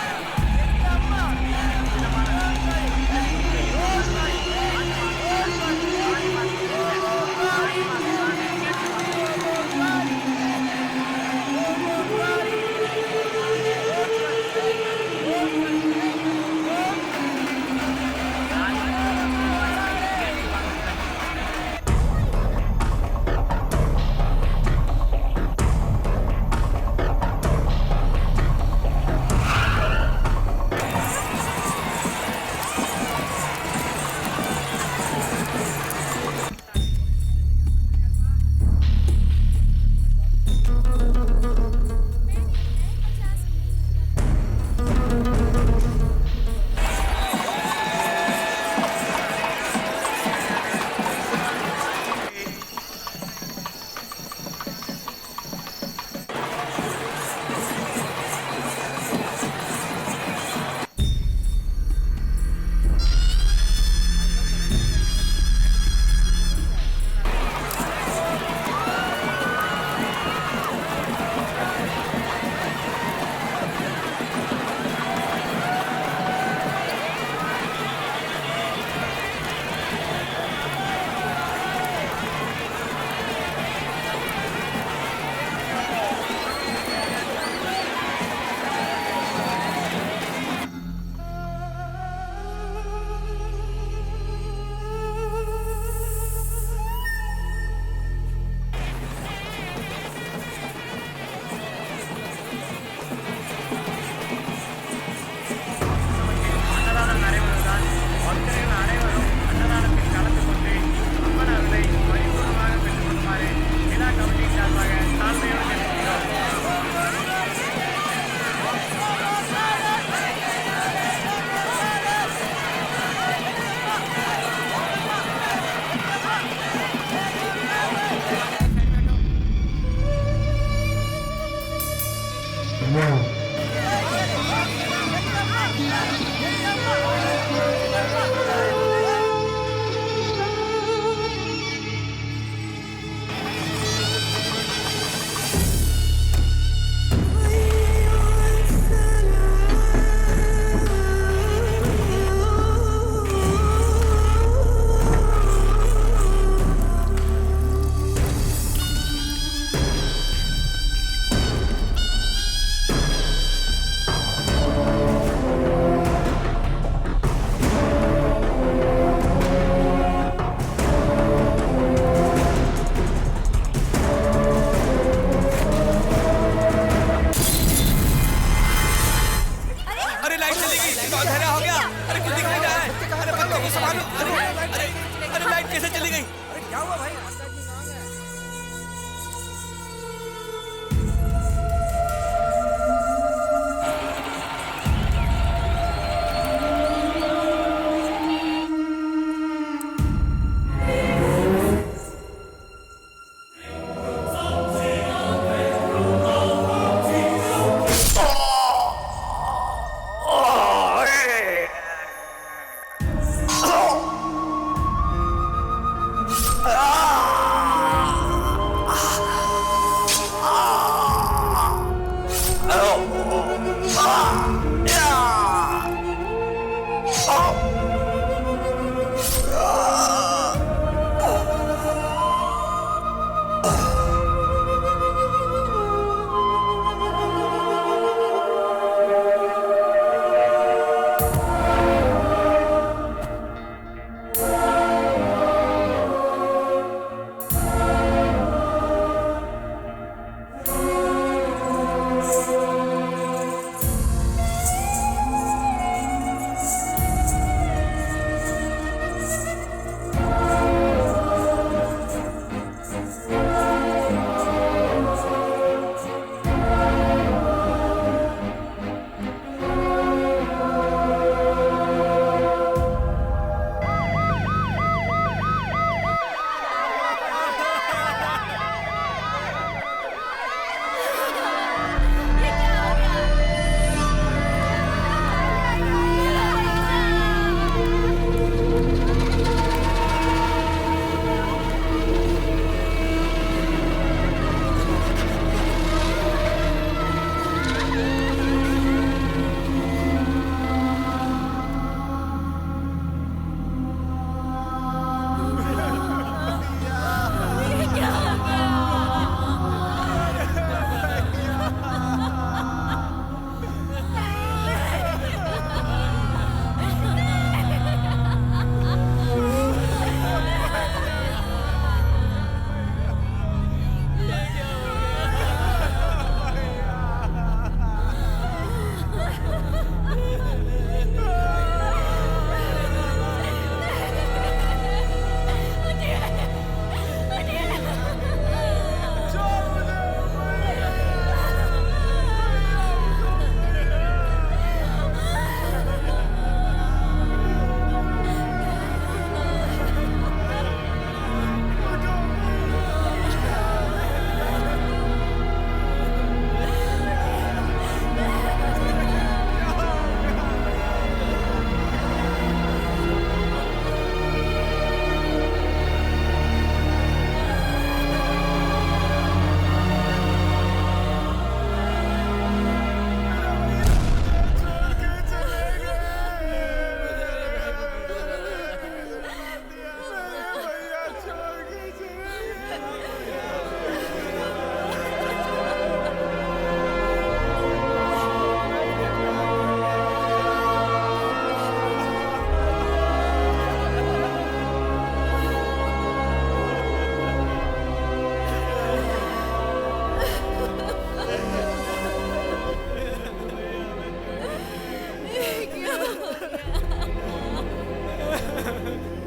अरे लाइट चली गई, तो अंधेरा हो गया। अरे कुछ दिख नहीं रहा है। अरे बंदों को संभालो। अरे लाइट कैसे चली गई? अरे क्या हुआ भाई?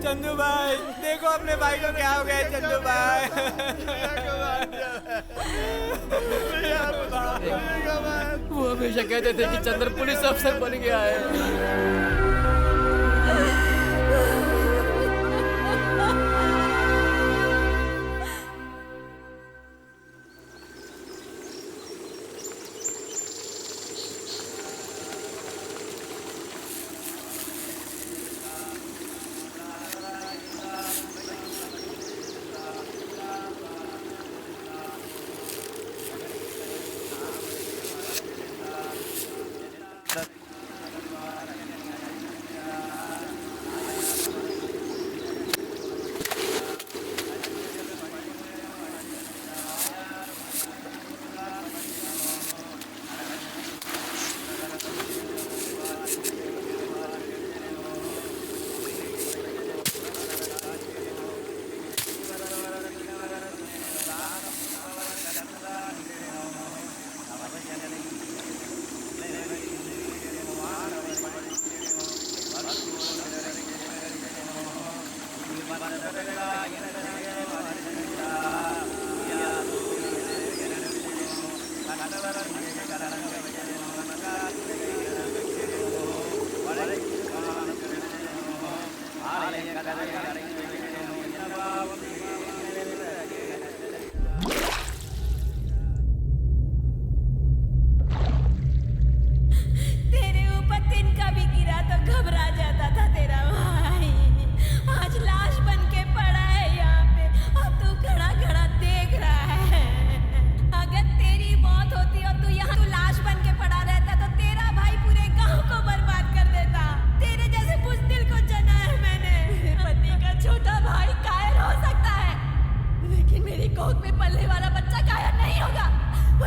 चंदू भाई देखो अपने भाई को क्या हो गया चंदू भाई। वो हमेशा कहते थे कि चंद्र पुलिस अफसर बन गया है।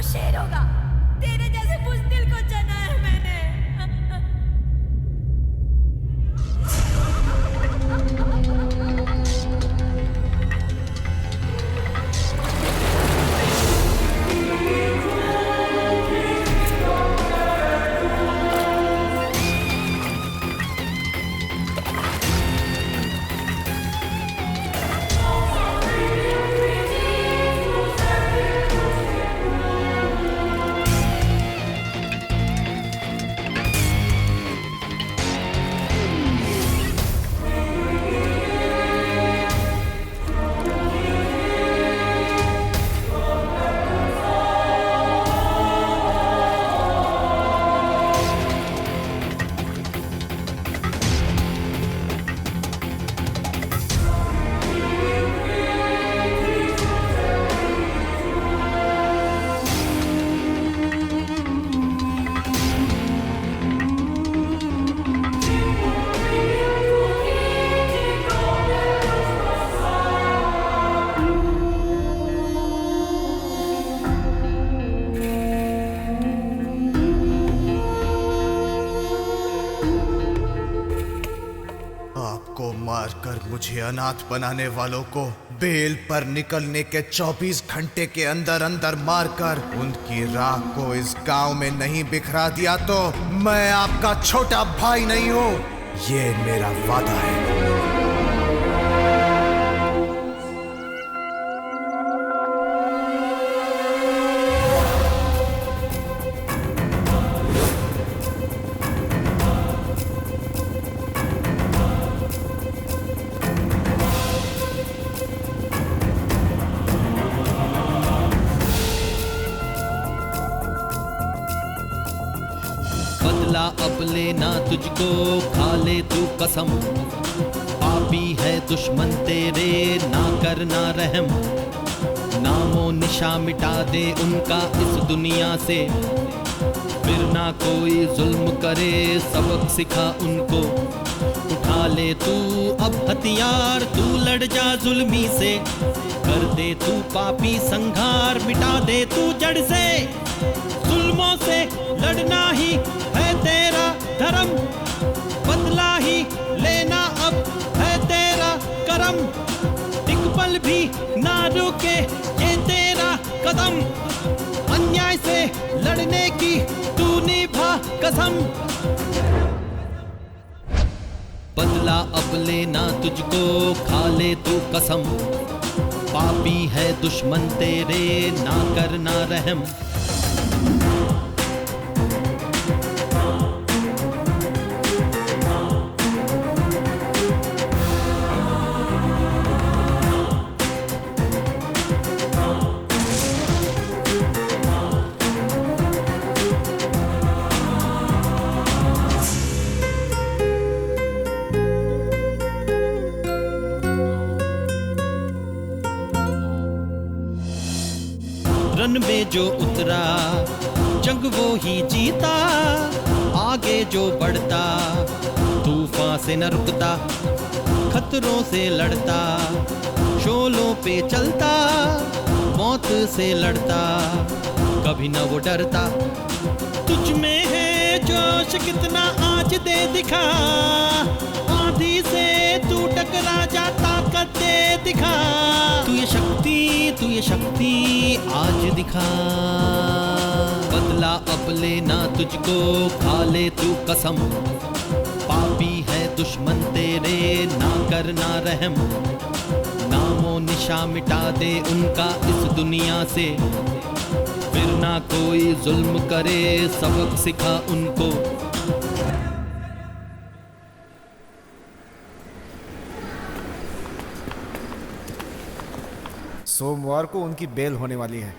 वो शेर होगा। तेरे जैसे बुज़दिल को चुना है मैंने। मारकर मुझे अनाथ बनाने वालों को बेल पर निकलने के 24 घंटे के अंदर अंदर मारकर उनकी राख को इस गांव में नहीं बिखरा दिया तो मैं आपका छोटा भाई नहीं हूं। ये मेरा वादा है। अब लेना तुझको खा ले तू कसम, पापी है दुश्मन तेरे ना करना रहम, नामो निशा मिटा दे उनका इस दुनिया से, फिर ना कोई जुल्म करे सबक सिखा उनको, उठा ले तू अब हथियार तू लड़ जा जुल्मी से, कर दे तू पापी संघार मिटा दे तू जड़ से, जुल्मों से लड़ना ही है तेरा धर्म, बदला ही लेना अब है तेरा करम, एक पल भी ना रुके ये तेरा कदम, अन्याय से लड़ने की तू निभा कसम, बदला अब लेना तुझको खा ले तू कसम, पापी है दुश्मन तेरे ना करना रहम। रन में जो उतरा जंग वो ही जीता, आगे जो बढ़ता तूफान से न रुकता, खतरों से लड़ता शोलों पे चलता, मौत से लड़ता कभी न वो डरता, तुझ में है जोश कितना आज दे दिखा, आंधी से तू टकरा जा ताकत दे दिखा, तू ये शक्ति आज दिखा, बदला अब लेना तुझको खा ले तू कसम, पापी है दुश्मन तेरे ना करना रहम, नामो निशा मिटा दे उनका इस दुनिया से, फिर ना कोई जुल्म करे सबक सिखा उनको। सोमवार को उनकी बेल होने वाली है।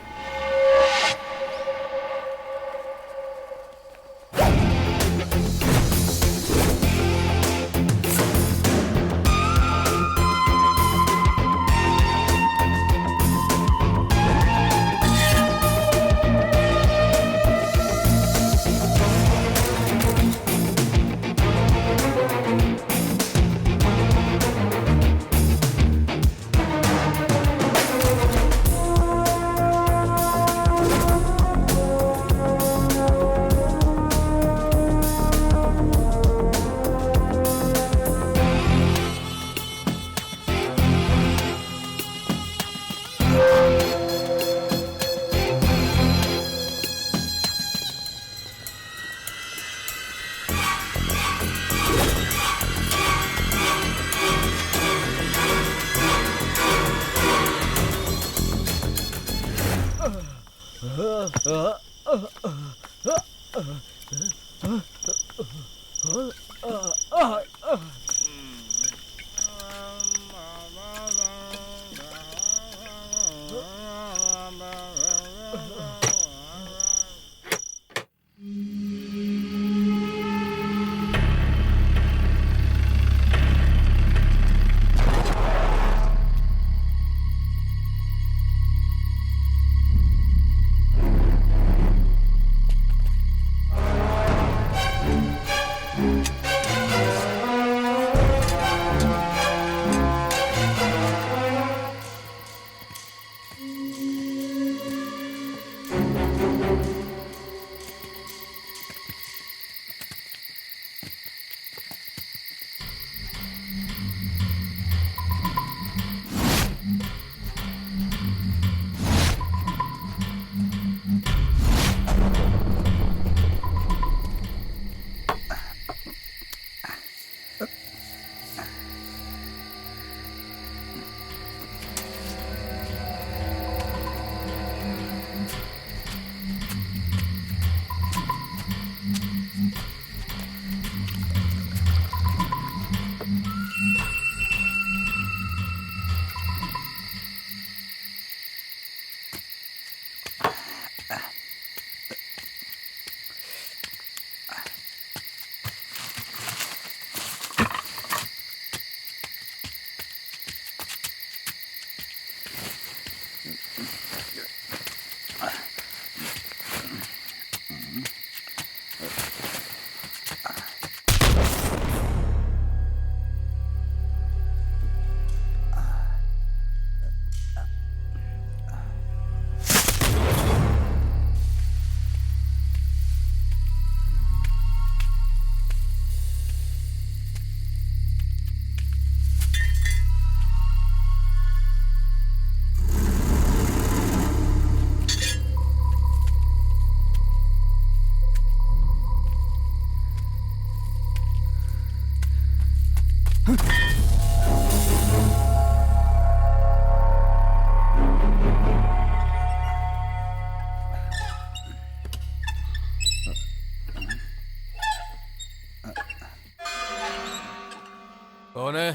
कौन है?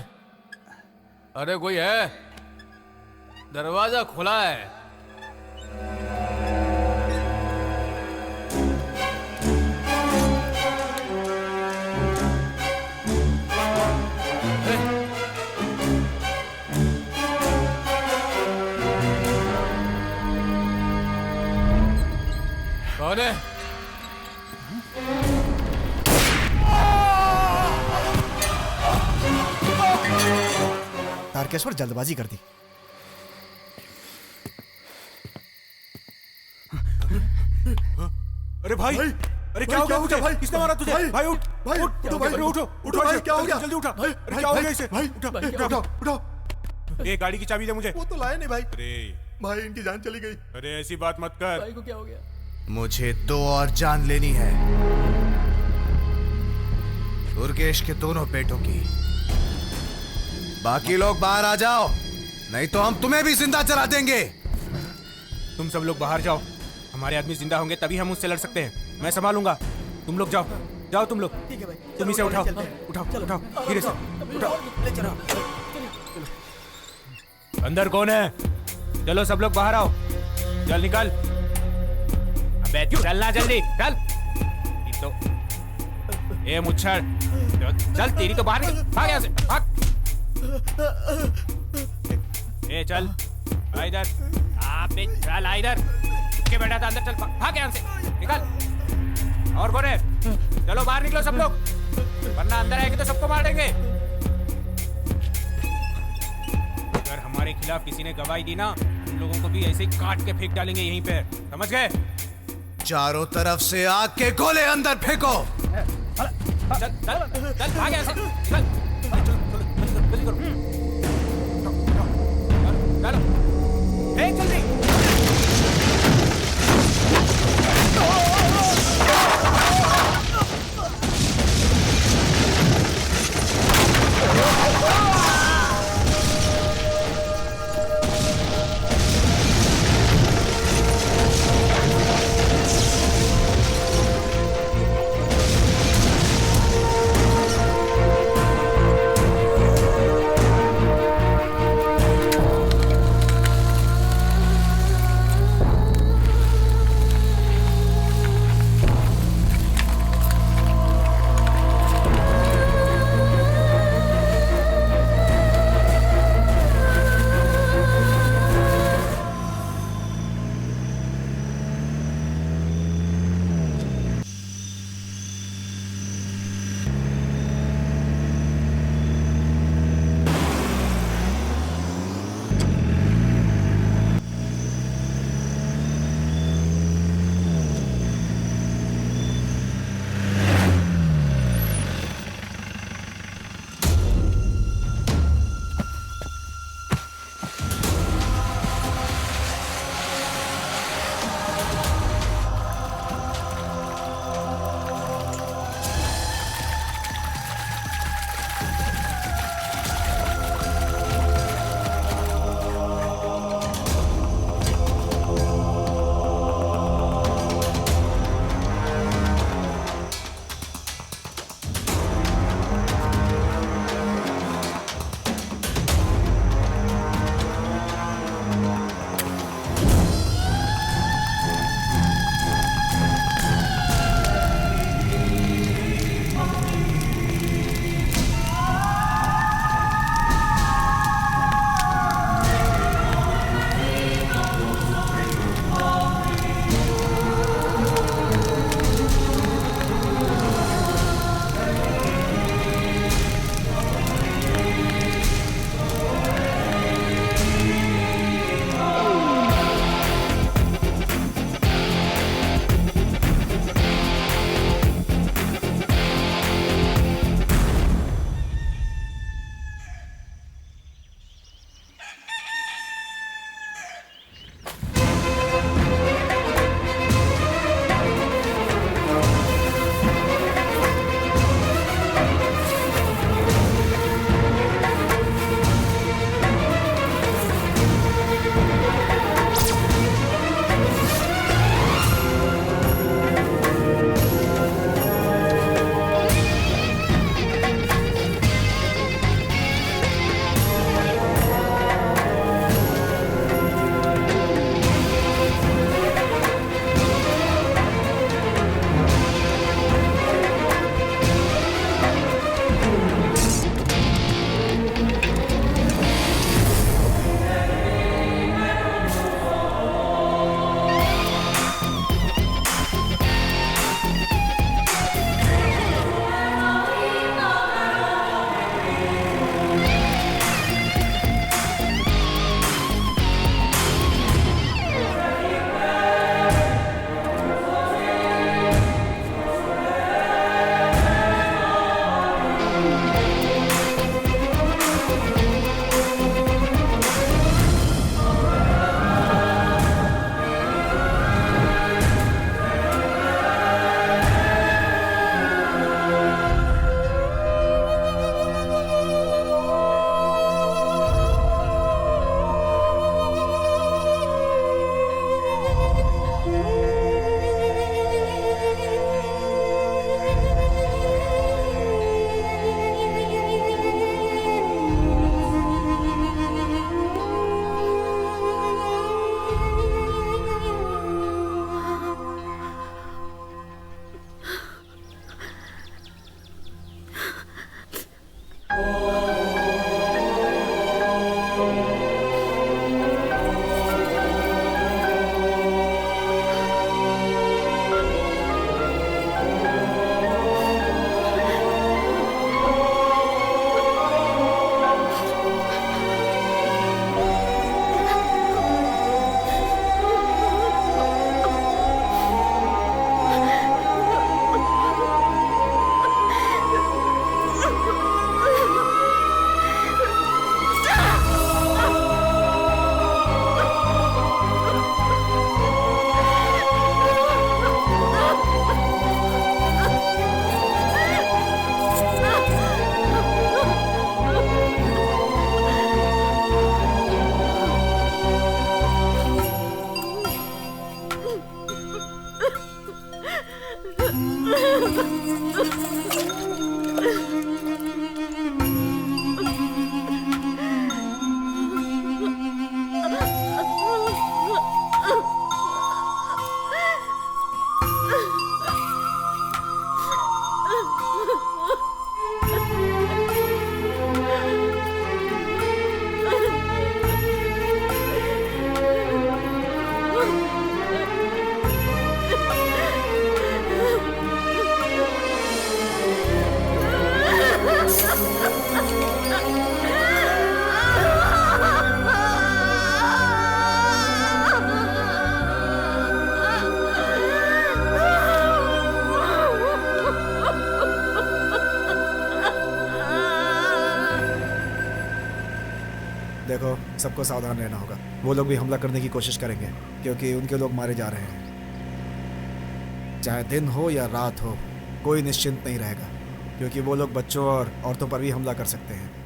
अरे कोई है? दरवाजा खुला है। कौन है? तारकेश्वर जल्दबाजी कर दी। अरे भाई, अरे क्या हो गया तुझे? किसने मारा तुझे? भाई उठ, भाई उठ, उठो भाई, उठो, उठो भाई, क्या हो गया? जल्दी उठा। अरे क्या हो गया इसे? भाई उठो, उठो। ये गाड़ी की चाबी दे मुझे। वो तो लाया नहीं भाई। अरे भाई इनकी जान चली गई। अरे ऐसी बात मत कर। भाई को क्या हो गया? मुझे 2 और जान लेनी है, दुर्गेश के दोनों बेटों की। बाकी लोग बाहर आ जाओ, नहीं तो हम तुम्हें भी जिंदा जला देंगे। तुम सब लोग बाहर जाओ, हमारे आदमी जिंदा होंगे तभी हम उससे लड़ सकते हैं। मैं संभालूंगा, तुम लोग जाओ, जाओ तुम लोग। ठीक है भाई, तुम इसे उठाओ, उठाओ, उठाओ, धीरे से उठाओ। अंदर कौन है? चलो सब लोग बाहर आओ, चल निकल। अबे चलना जल्दी, चल। तो ए मुच्छर, चल तेरी तो बाहर निकल, भाग यहाँ से, भाग। ए चल, आ इधर, अबे चल आ इधर, के बैठा था अंदर, चल भाग यहाँ से, निकल। और कौन है? चलो बाहर निकलो सब लोग, वरना अंदर आएंगे तो सबको मार देंगे। अगर हमारे खिलाफ किसी ने गवाही दी ना, उन लोगों को भी ऐसे ही काट के फेंक डालेंगे यहीं पे, समझ गए? चारों तरफ से आग के गोले अंदर फेंको। चल चल चल भाग यहाँ से, चल जल्दी करो, चलो फेंक जल्दी। देखो, सबको सावधान रहना होगा। वो लोग भी हमला करने की कोशिश करेंगे क्योंकि उनके लोग मारे जा रहे हैं। चाहे दिन हो या रात हो, कोई निश्चिंत नहीं रहेगा क्योंकि वो लोग बच्चों और औरतों पर भी हमला कर सकते हैं।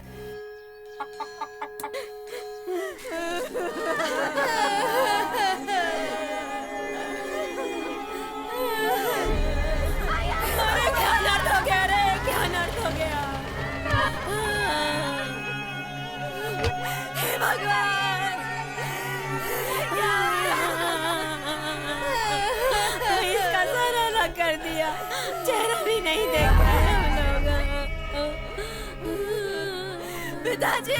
कर दिया, चेहरा भी नहीं देख रहे हम लोग। पिताजी,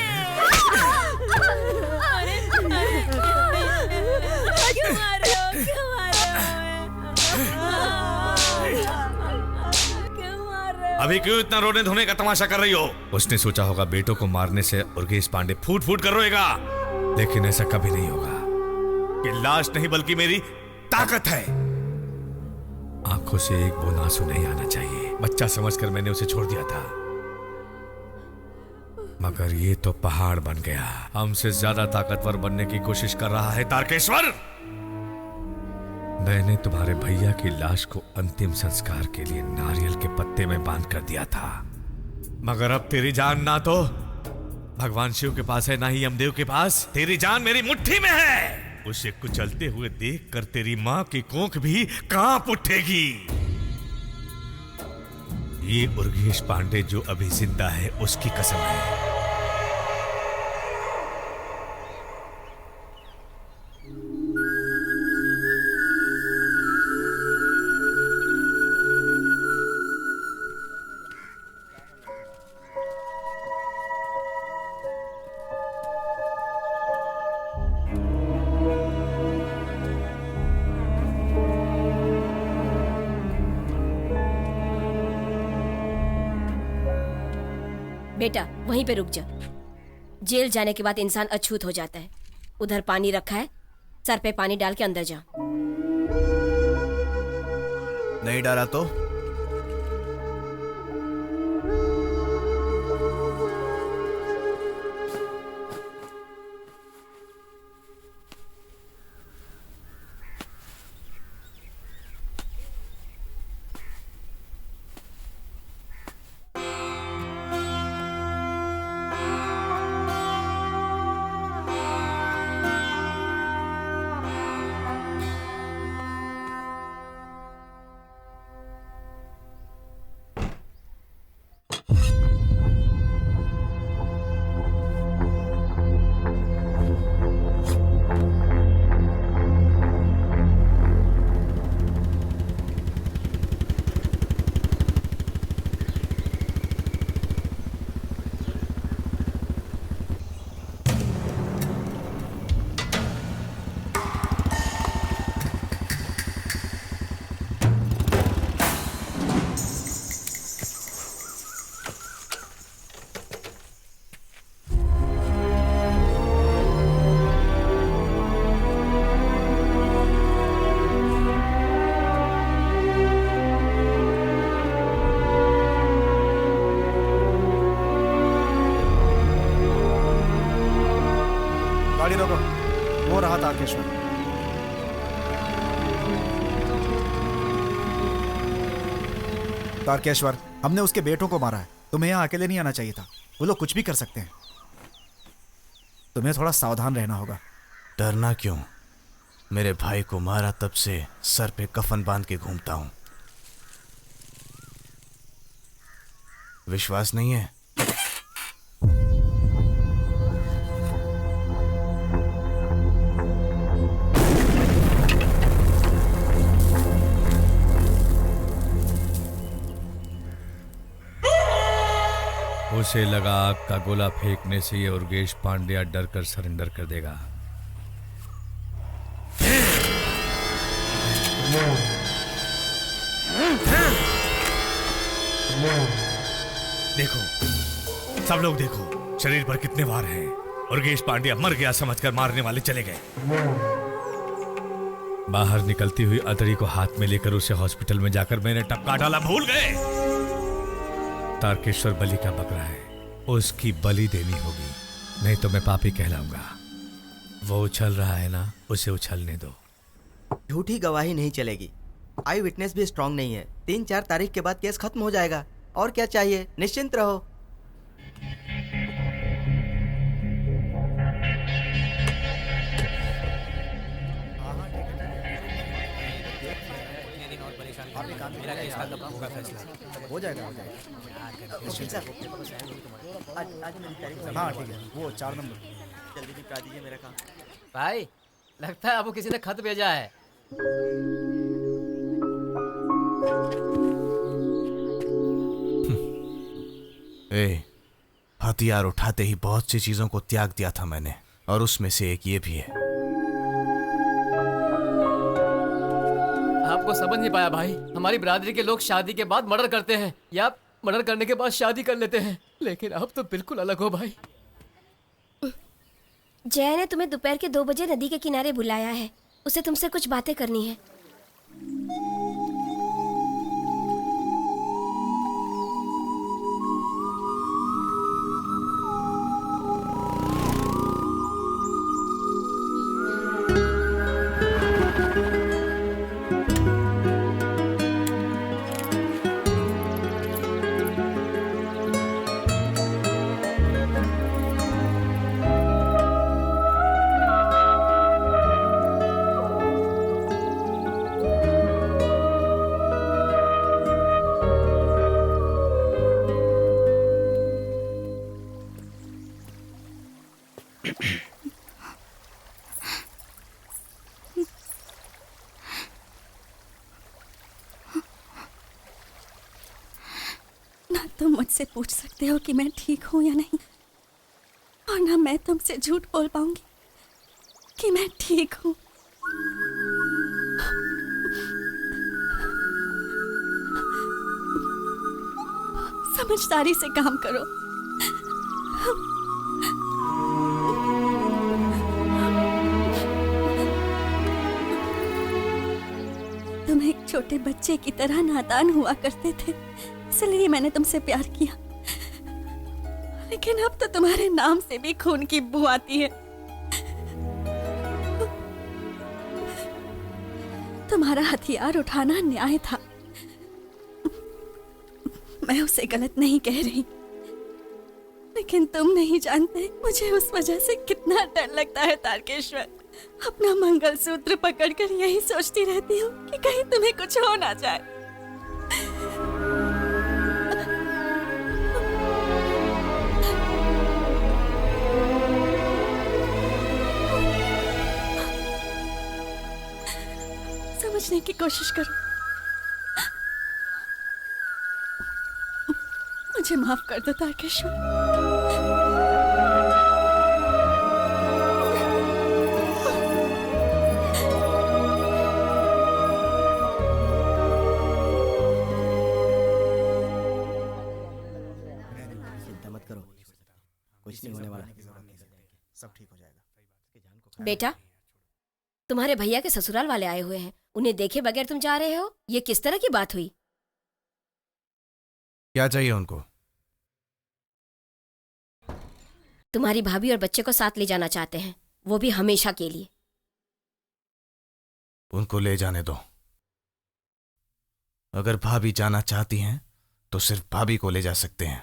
अरे क्यों मार रहे हो? क्यों मार रहे हो? अभी क्यों इतना रोने धोने का तमाशा कर रही हो? उसने सोचा होगा बेटों को मारने से उर्गेश पांडे फूट फूट कर रोएगा, लेकिन ऐसा कभी नहीं होगा। कि लाश नहीं बल्कि मेरी ताकत है। आंखों से एक बूंद आंसू नहीं आना चाहिए। बच्चा समझकर मैंने उसे छोड़ दिया था, मगर ये तो पहाड़ बन गया। हमसे ज्यादा ताकतवर बनने की कोशिश कर रहा है तारकेश्वर। मैंने तुम्हारे भैया की लाश को अंतिम संस्कार के लिए नारियल के पत्ते में बांध कर दिया था, मगर अब तेरी जान ना तो भगवान शिव के पास है, ना ही यमदेव के पास। तेरी जान मेरी मुट्ठी में है। उसे कुचलते हुए देखकर तेरी मां की कोंख भी कांप उठेगी। ये उर्गेश पांडे जो अभी जिंदा है, उसकी कसम है। बेटा, वहीं पे रुक जा। जेल जाने के बाद इंसान अछूत हो जाता है। उधर पानी रखा है, सर पे पानी डाल के अंदर जा। नहीं डाला तो? गाड़ी रोको। वो रहा तारकेश्वर। तारकेश्वर, हमने उसके बेटों को मारा है। तुम्हें यहाँ अकेले नहीं आना चाहिए था। वो लोग कुछ भी कर सकते हैं। तुम्हें थोड़ा सावधान रहना होगा। डरना क्यों? मेरे भाई को मारा तब से सर पे कफन बांध के घूमता हूं। विश्वास नहीं है? उसे लगा आग का गोला फेंकने से ये उर्गेश पांड्या डर कर सरेंडर कर देगा। देखो, सब लोग देखो, शरीर पर कितने वार हैं। उर्गेश पांड्या मर गया समझकर मारने वाले चले गए। बाहर निकलती हुई अतरी को हाथ में लेकर उसे हॉस्पिटल में जाकर मैंने टपका डाला, भूल गए। तारकेश्वर बलि का बकरा है, उसकी बलि देनी होगी, नहीं तो मैं पापी कहलाऊंगा। वो उछल रहा है ना, उसे उछलने दो। झूठी गवाही नहीं चलेगी। आई विटनेस भी स्ट्रांग नहीं है। 3-4 तारीख के बाद केस खत्म हो जाएगा। और क्या चाहिए, निश्चिंत रहो। हो जाएगा। हाँ ठीक है, वो 4 नंबर जल्दी निपटा दीजिए मेरा काम। भाई लगता है आपको किसी ने खत भेजा है। हथियार उठाते ही बहुत सी चीजों को त्याग दिया था मैंने, और उसमें से एक ये भी है। आपको समझ नहीं पाया भाई, हमारी बिरादरी के लोग शादी के बाद मर्डर करते हैं या मर्डर करने के बाद शादी कर लेते हैं, लेकिन आप तो बिल्कुल अलग हो भाई। जय ने तुम्हें दोपहर के 2 बजे नदी के किनारे बुलाया है, उसे तुमसे कुछ बातें करनी है। ना तुम मुझसे पूछ सकते हो कि मैं ठीक हूं या नहीं, और ना मैं तुमसे झूठ बोल पाऊंगी कि मैं ठीक हूं। समझदारी से काम करो। तुम एक छोटे बच्चे की तरह नादान हुआ करते थे, इसलिए मैंने तुमसे प्यार किया, लेकिन अब तो तुम्हारे नाम से भी खून की बू आती है। तुम्हारा हथियार उठाना न्याय था, मैं उसे गलत नहीं कह रही, लेकिन तुम नहीं जानते मुझे उस वजह से कितना डर लगता है तारकेश्वर। अपना मंगलसूत्र पकड़कर यही सोचती रहती हूँ कि कहीं तुम्हें कुछ हो ना जाए। समझने की कोशिश करो। मुझे माफ कर दो तारकेश्वर। चिंता मत करो, कुछ नहीं होने वाला, सब ठीक हो जाएगा। बेटा, तुम्हारे भैया के ससुराल वाले आए हुए हैं, उन्हें देखे बगैर तुम जा रहे हो, ये किस तरह की बात हुई? क्या चाहिए उनको? तुम्हारी भाभी और बच्चे को साथ ले जाना चाहते हैं, वो भी हमेशा के लिए। उनको ले जाने दो। अगर भाभी जाना चाहती हैं तो सिर्फ भाभी को ले जा सकते हैं।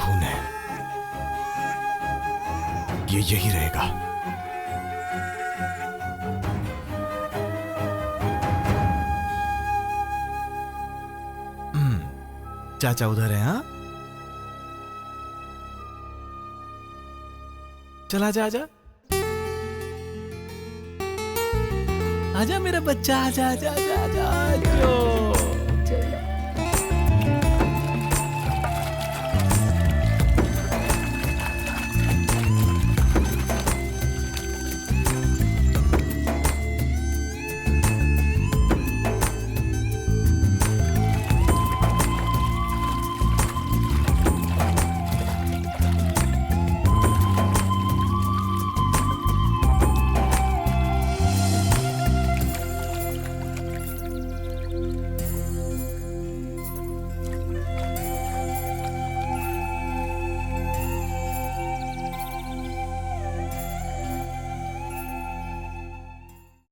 खून है, ये यही रहेगा। चाचा उधर है। हाँ, चल आजा आजा आजा मेरा बच्चा, आजा आजा आजा आजा आजो।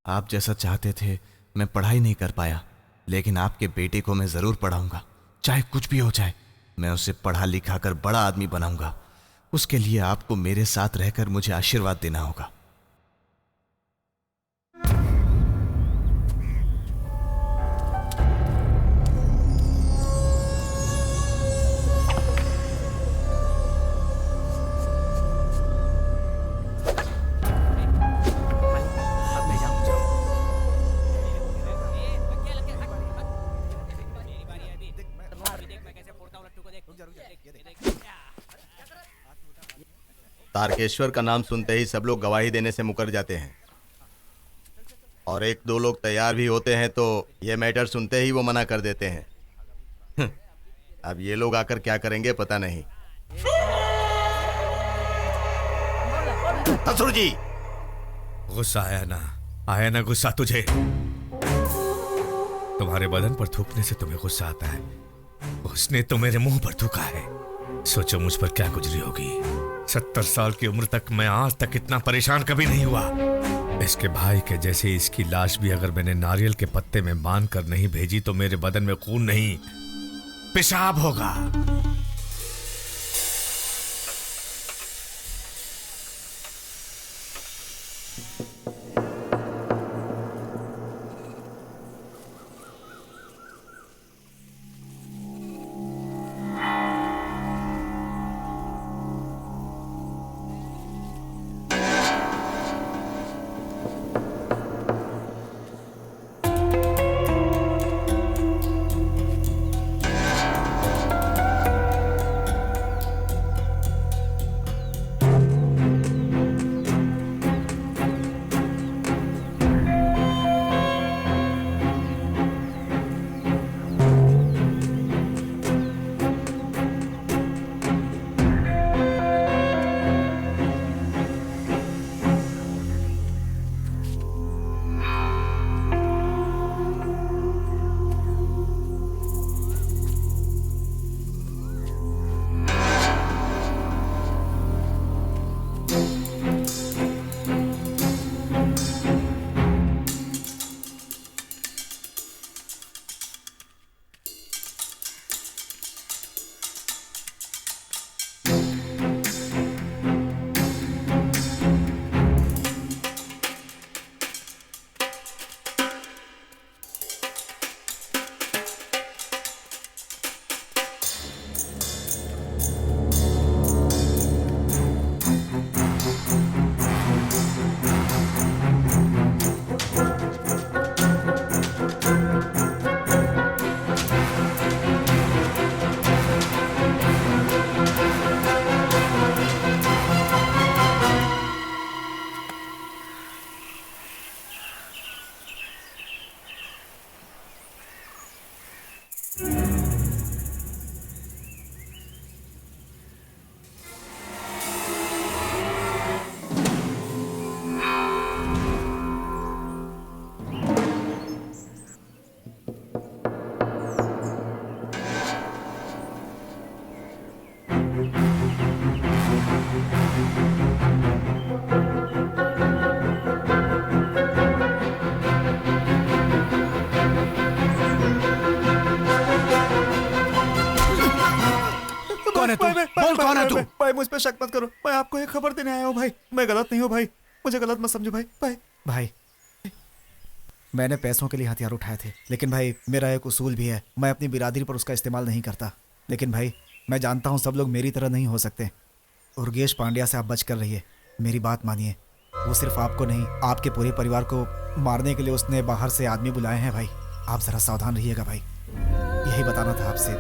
आप जैसा चाहते थे मैं पढ़ाई नहीं कर पाया, लेकिन आपके बेटे को मैं जरूर पढ़ाऊंगा, चाहे कुछ भी हो जाए। मैं उसे पढ़ा लिखा कर बड़ा आदमी बनाऊंगा। उसके लिए आपको मेरे साथ रहकर मुझे आशीर्वाद देना होगा। तारकेश्वर का नाम सुनते ही सब लोग गवाही देने से मुकर जाते हैं, और एक दो लोग तैयार भी होते हैं तो ये मैटर सुनते ही वो मना कर देते हैं। अब ये लोग आकर क्या करेंगे पता नहीं। ससुर जी, गुस्सा आया ना गुस्सा तुझे? तुम्हारे बदन पर थूकने से तुम्हें गुस्सा आता है, उसने तो मेरे मुंह पर थूका है। सोचो मुझ पर क्या गुजरी होगी। 70 साल की उम्र तक मैं आज तक इतना परेशान कभी नहीं हुआ। इसके भाई के जैसे इसकी लाश भी अगर मैंने नारियल के पत्ते में बांध कर नहीं भेजी तो मेरे बदन में खून नहीं, पेशाब होगा। कौन है तू? भाई मुझ पे शक मत करो, मैं आपको एक खबर देने आया हूँ भाई। मैं गलत नहीं हूँ भाई, मुझे गलत मत समझो भाई। भाई मैंने पैसों के लिए हथियार उठाए थे, लेकिन भाई मेरा एक उसूल भी है, मैं अपनी बिरादरी पर उसका इस्तेमाल नहीं करता। लेकिन भाई मैं जानता हूँ सब लोग मेरी तरह नहीं हो सकते। उर्गेश पांड्या से आप बच कर रहिए, मेरी बात मानिए। वो सिर्फ आपको नहीं, आपके पूरे परिवार को मारने के लिए उसने बाहर से आदमी बुलाए हैं भाई। आप जरा सावधान रहिएगा भाई, यही बताना था आपसे,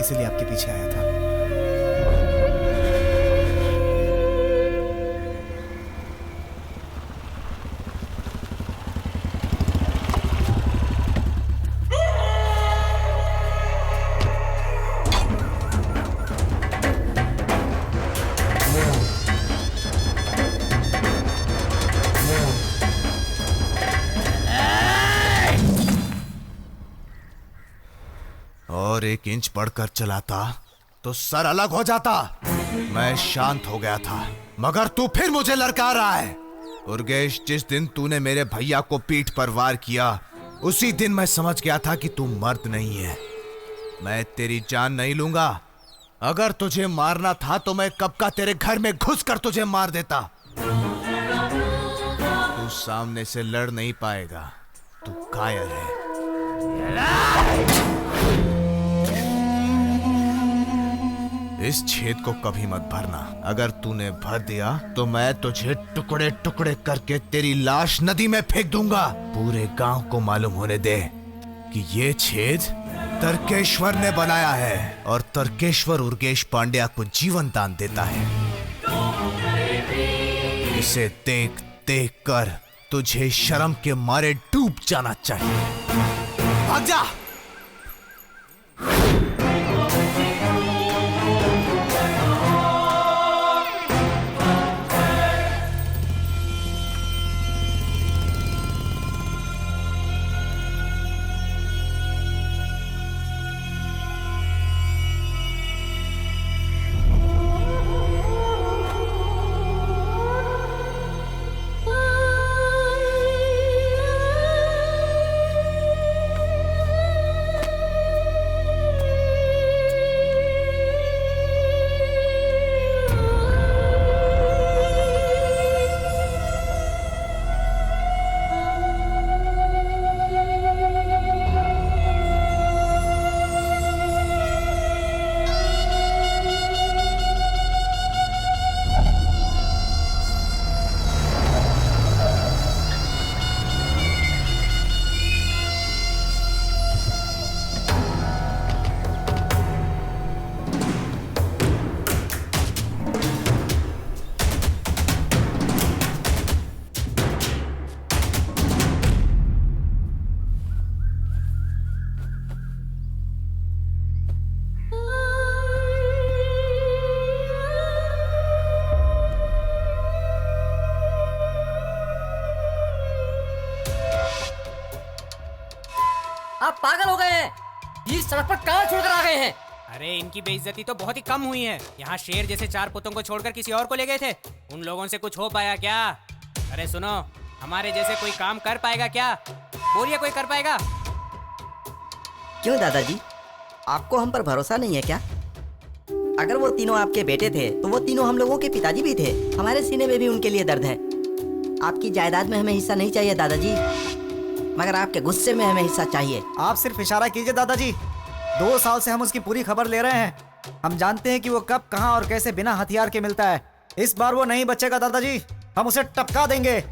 इसीलिए आपके पीछे आया था। और 1 इंच बढ़कर चलाता तो सर अलग हो जाता। मैं शांत हो गया था, मगर तू फिर मुझे लड़का रहा है। उर्गेश, जिस दिन तूने मेरे भैया को पीठ पर वार किया, उसी दिन मैं समझ गया था कि तू मर्द नहीं है। मैं तेरी जान नहीं लूंगा। अगर तुझे मारना था तो मैं कब का तेरे घर में घुसकर तुझे मार देता। तू सामने से लड़ नहीं पाएगा, तू कायर है। इस छेद को कभी मत भरना। अगर तूने भर दिया तो मैं तुझे टुकड़े टुकड़े करके तेरी लाश नदी में फेंक दूंगा। पूरे गांव को मालूम होने दे कि ये छेद तर्केश्वर ने बनाया है, और तर्केश्वर उर्गेश पांड्या को जीवन दान देता है। इसे देख देख कर तुझे शर्म के मारे डूब जाना चाहिए। भाग जा। आप पागल हो गए हैं, ये सड़क पर कहाँ छोड़कर आ गए हैं? अरे इनकी बेइज्जती तो बहुत ही कम हुई है। यहाँ शेर जैसे 4 पुतों को छोड़कर किसी और को ले गए थे। उन लोगों से कुछ हो पाया क्या? अरे सुनो, हमारे जैसे कोई काम कर पाएगा क्या? बोलिए, कोई कर पाएगा? क्यों दादाजी, आपको हम पर भरोसा नहीं है क्या? अगर वो तीनों आपके बेटे थे तो वो तीनों हम लोगों के पिताजी भी थे। हमारे सीने में भी उनके लिए दर्द है। आपकी जायदाद में हमें हिस्सा नहीं चाहिए दादाजी, मगर आपके गुस्से में हमें हिस्सा चाहिए। आप सिर्फ इशारा कीजिए दादाजी। 2 साल से हम उसकी पूरी खबर ले रहे हैं। हम जानते हैं कि वो कब, कहां और कैसे बिना हथियार के मिलता है। इस बार वो नहीं बचेगा दादाजी, हम उसे टपका देंगे।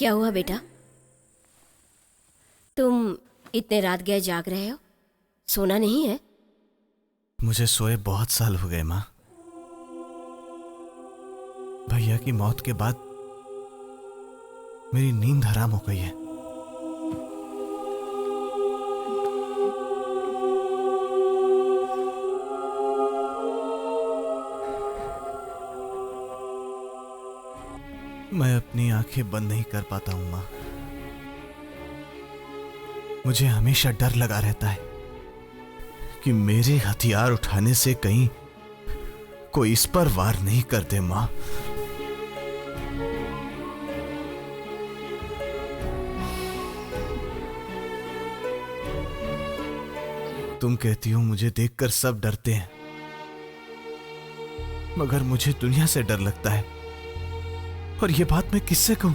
क्या हुआ बेटा? तुम इतने रात गए जाग रहे हो, सोना नहीं है? मुझे सोए बहुत साल हो गए माँ। भैया की मौत के बाद मेरी नींद हराम हो गई है। मैं अपनी आंखें बंद नहीं कर पाता हूं माँ। मुझे हमेशा डर लगा रहता है कि मेरे हथियार उठाने से कहीं कोई इस पर वार नहीं कर दे माँ। तुम कहती हो मुझे देखकर सब डरते हैं, मगर मुझे दुनिया से डर लगता है। और यह बात मैं किससे कहूं?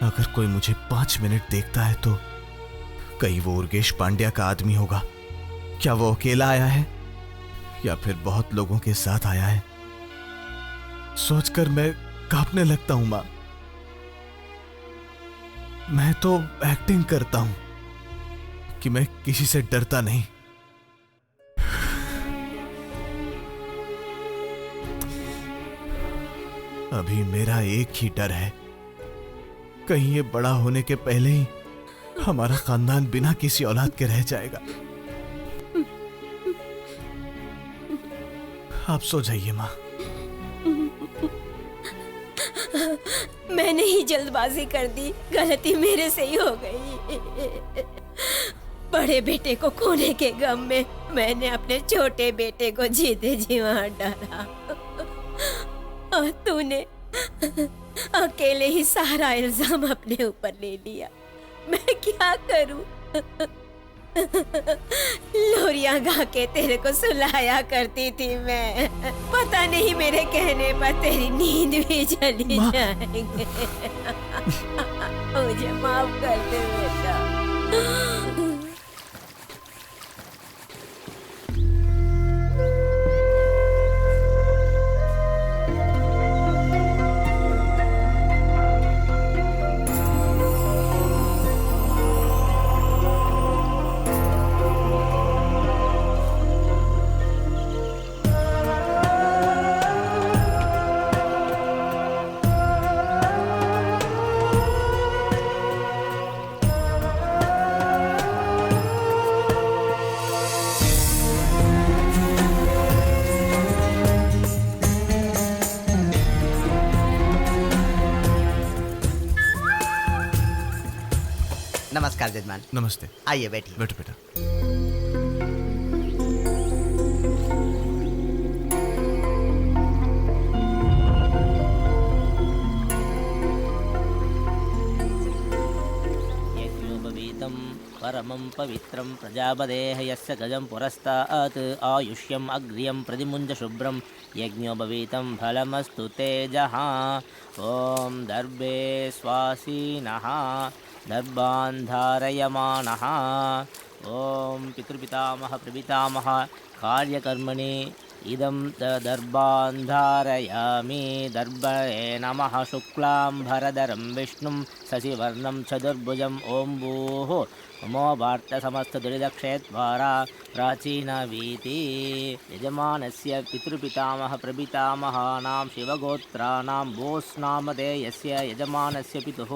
अगर कोई मुझे 5 मिनट देखता है तो कहीं वो उर्गेश पांड्या का आदमी होगा। क्या वो अकेला आया है या फिर बहुत लोगों के साथ आया है? सोचकर मैं कांपने लगता हूं मां। मैं तो एक्टिंग करता हूं कि मैं किसी से डरता नहीं। अभी मेरा एक ही डर है, कहीं ये बड़ा होने के पहले ही हमारा खानदान बिना किसी औलाद के रह जाएगा। आप सो जाइए माँ। मैंने ही जल्दबाजी कर दी, गलती मेरे से ही हो गई। बड़े बेटे को खोने के गम में मैंने अपने छोटे बेटे को जीते जी मार डाला और तूने अकेले ही सारा इल्जाम अपने ऊपर ले लिया। मैं क्या करूं? लोरियां गा के तेरे को सुलाया करती थी मैं। पता नहीं मेरे कहने पर तेरी नींद भी चली जाएगी। मुझे माफ कर दे बेटा। नमस्कार जजमान। नमस्ते। आइए बैठिए। बैठो बेटा। यज्ञोपवीतं परमं पवित्रं प्रजापतेः यस्य गजं पुरस्तात् आयुष्यम् अग्र्यं प्रतिमुञ्च शुभ्रं यज्ञोपवीतं फलमस्तु तेजः। ॐ दर्भे स्वासीनः दर्भान्धारयमाणः। ॐ पितृपितामह प्रपितामह कार्यकर्मणि इदं दर्भान्धारयामि। दर्भये नमः। शुक्लाम्भरधरं विष्णुं शशिवर्णं चतुर्भुजं। ॐ भूः नमो वार्तसमस्तदुरिदक्षेद्वारा प्राचीनवीति। यजमानस्य पितृपितामह प्रपितामहानां शिवगोत्राणां बोस्नामधेयस्य यजमानस्य पितुः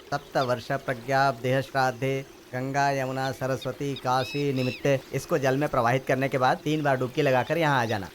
सप्तवर्ष प्रज्ञादेह श्राद्धे गंगा यमुना सरस्वती काशी निमित्ते इसको जल में प्रवाहित करने के बाद 3 बार डुबकी लगाकर यहाँ आ जाना।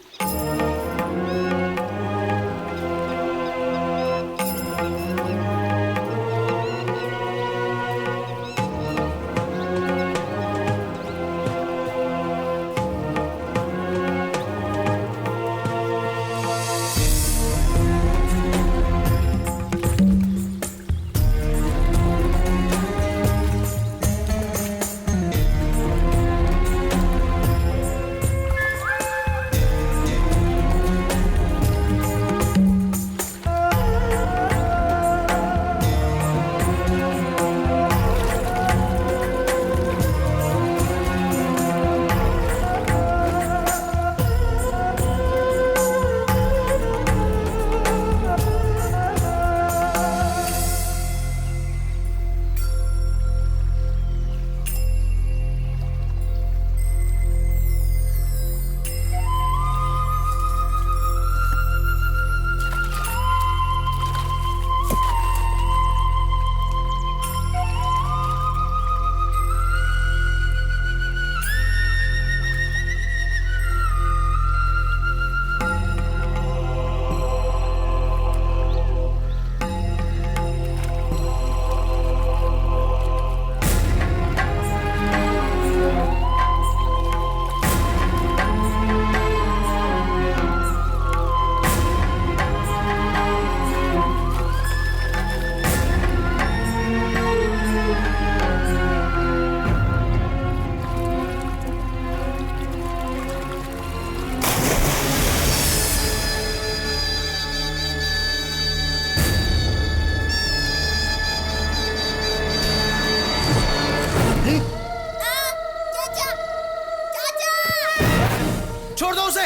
छोड़ दो उसे,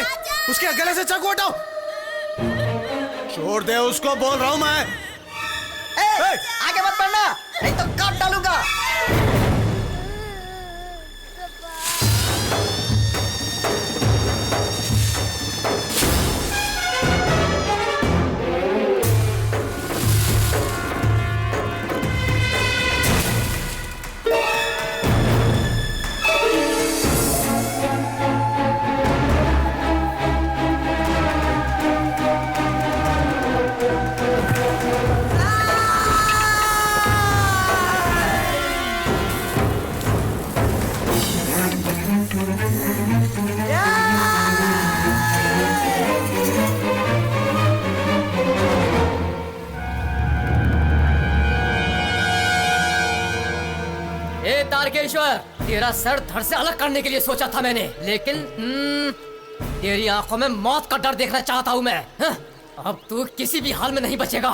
उसके गले से चाकू हटाओ। छोड़ दे उसको, बोल रहा हूं मैं। आगे मत बढ़ना, नहीं तो काट डालूंगा। तारकेश्वर, तेरा सर धड़ से अलग करने के लिए सोचा था मैंने, लेकिन तेरी आंखों में मौत का डर देखना चाहता हूं मैं। अब तू किसी भी हाल में नहीं बचेगा।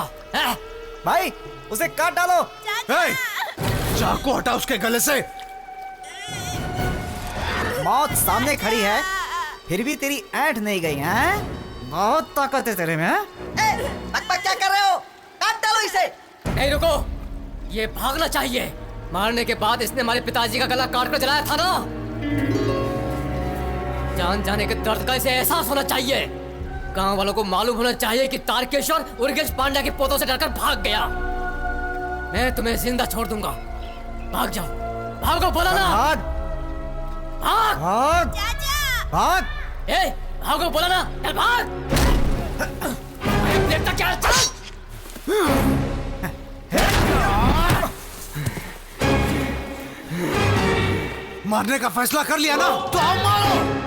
भाई उसे काट डालो। चाकू हटा उसके गले से। मौत सामने खड़ी है, फिर भी तेरी ऐंठ नहीं गई है। बहुत ताकत है तेरे में। बकबक क्या कर रहे हो? काट डालो इसे। नहीं रुको, ये भागना चाहिए। मारने के बाद इसने हमारे पिताजी का गला काट कर जलाया था ना। जान जाने के दर्द का इसे एहसास होना चाहिए। गांव वालों को मालूम होना चाहिए कि तारकेश्वर उर्गेश पांड्या के पोतों से डरकर भाग गया। मैं तुम्हें जिंदा छोड़ दूंगा। भाग जाओ, भागो, बोला ना। भाग भाग भाग। ए, भागो, बोला ना। चल भाग। देखता क्या, चल। मारने का फैसला कर लिया ना, तो आओ मारो।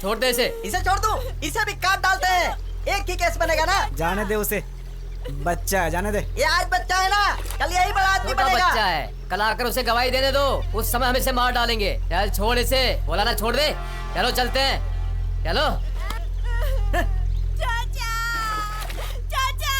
छोड़ दे इसे छोड़ दूं? इसे भी काट डालते हैं, एक ही केस बनेगा ना। जाने दे उसे, बच्चा है, जाने दे। ये आज बच्चा है ना, कल यही बड़ा आदमी बनेगा। बच्चा है, कल आकर उसे गवाही देने दो, उस समय हम इसे मार डालेंगे। चल छोड़ इसे, बोला ना छोड़ दे। चलो चलते हैं, चलो। चाचा, चाचा।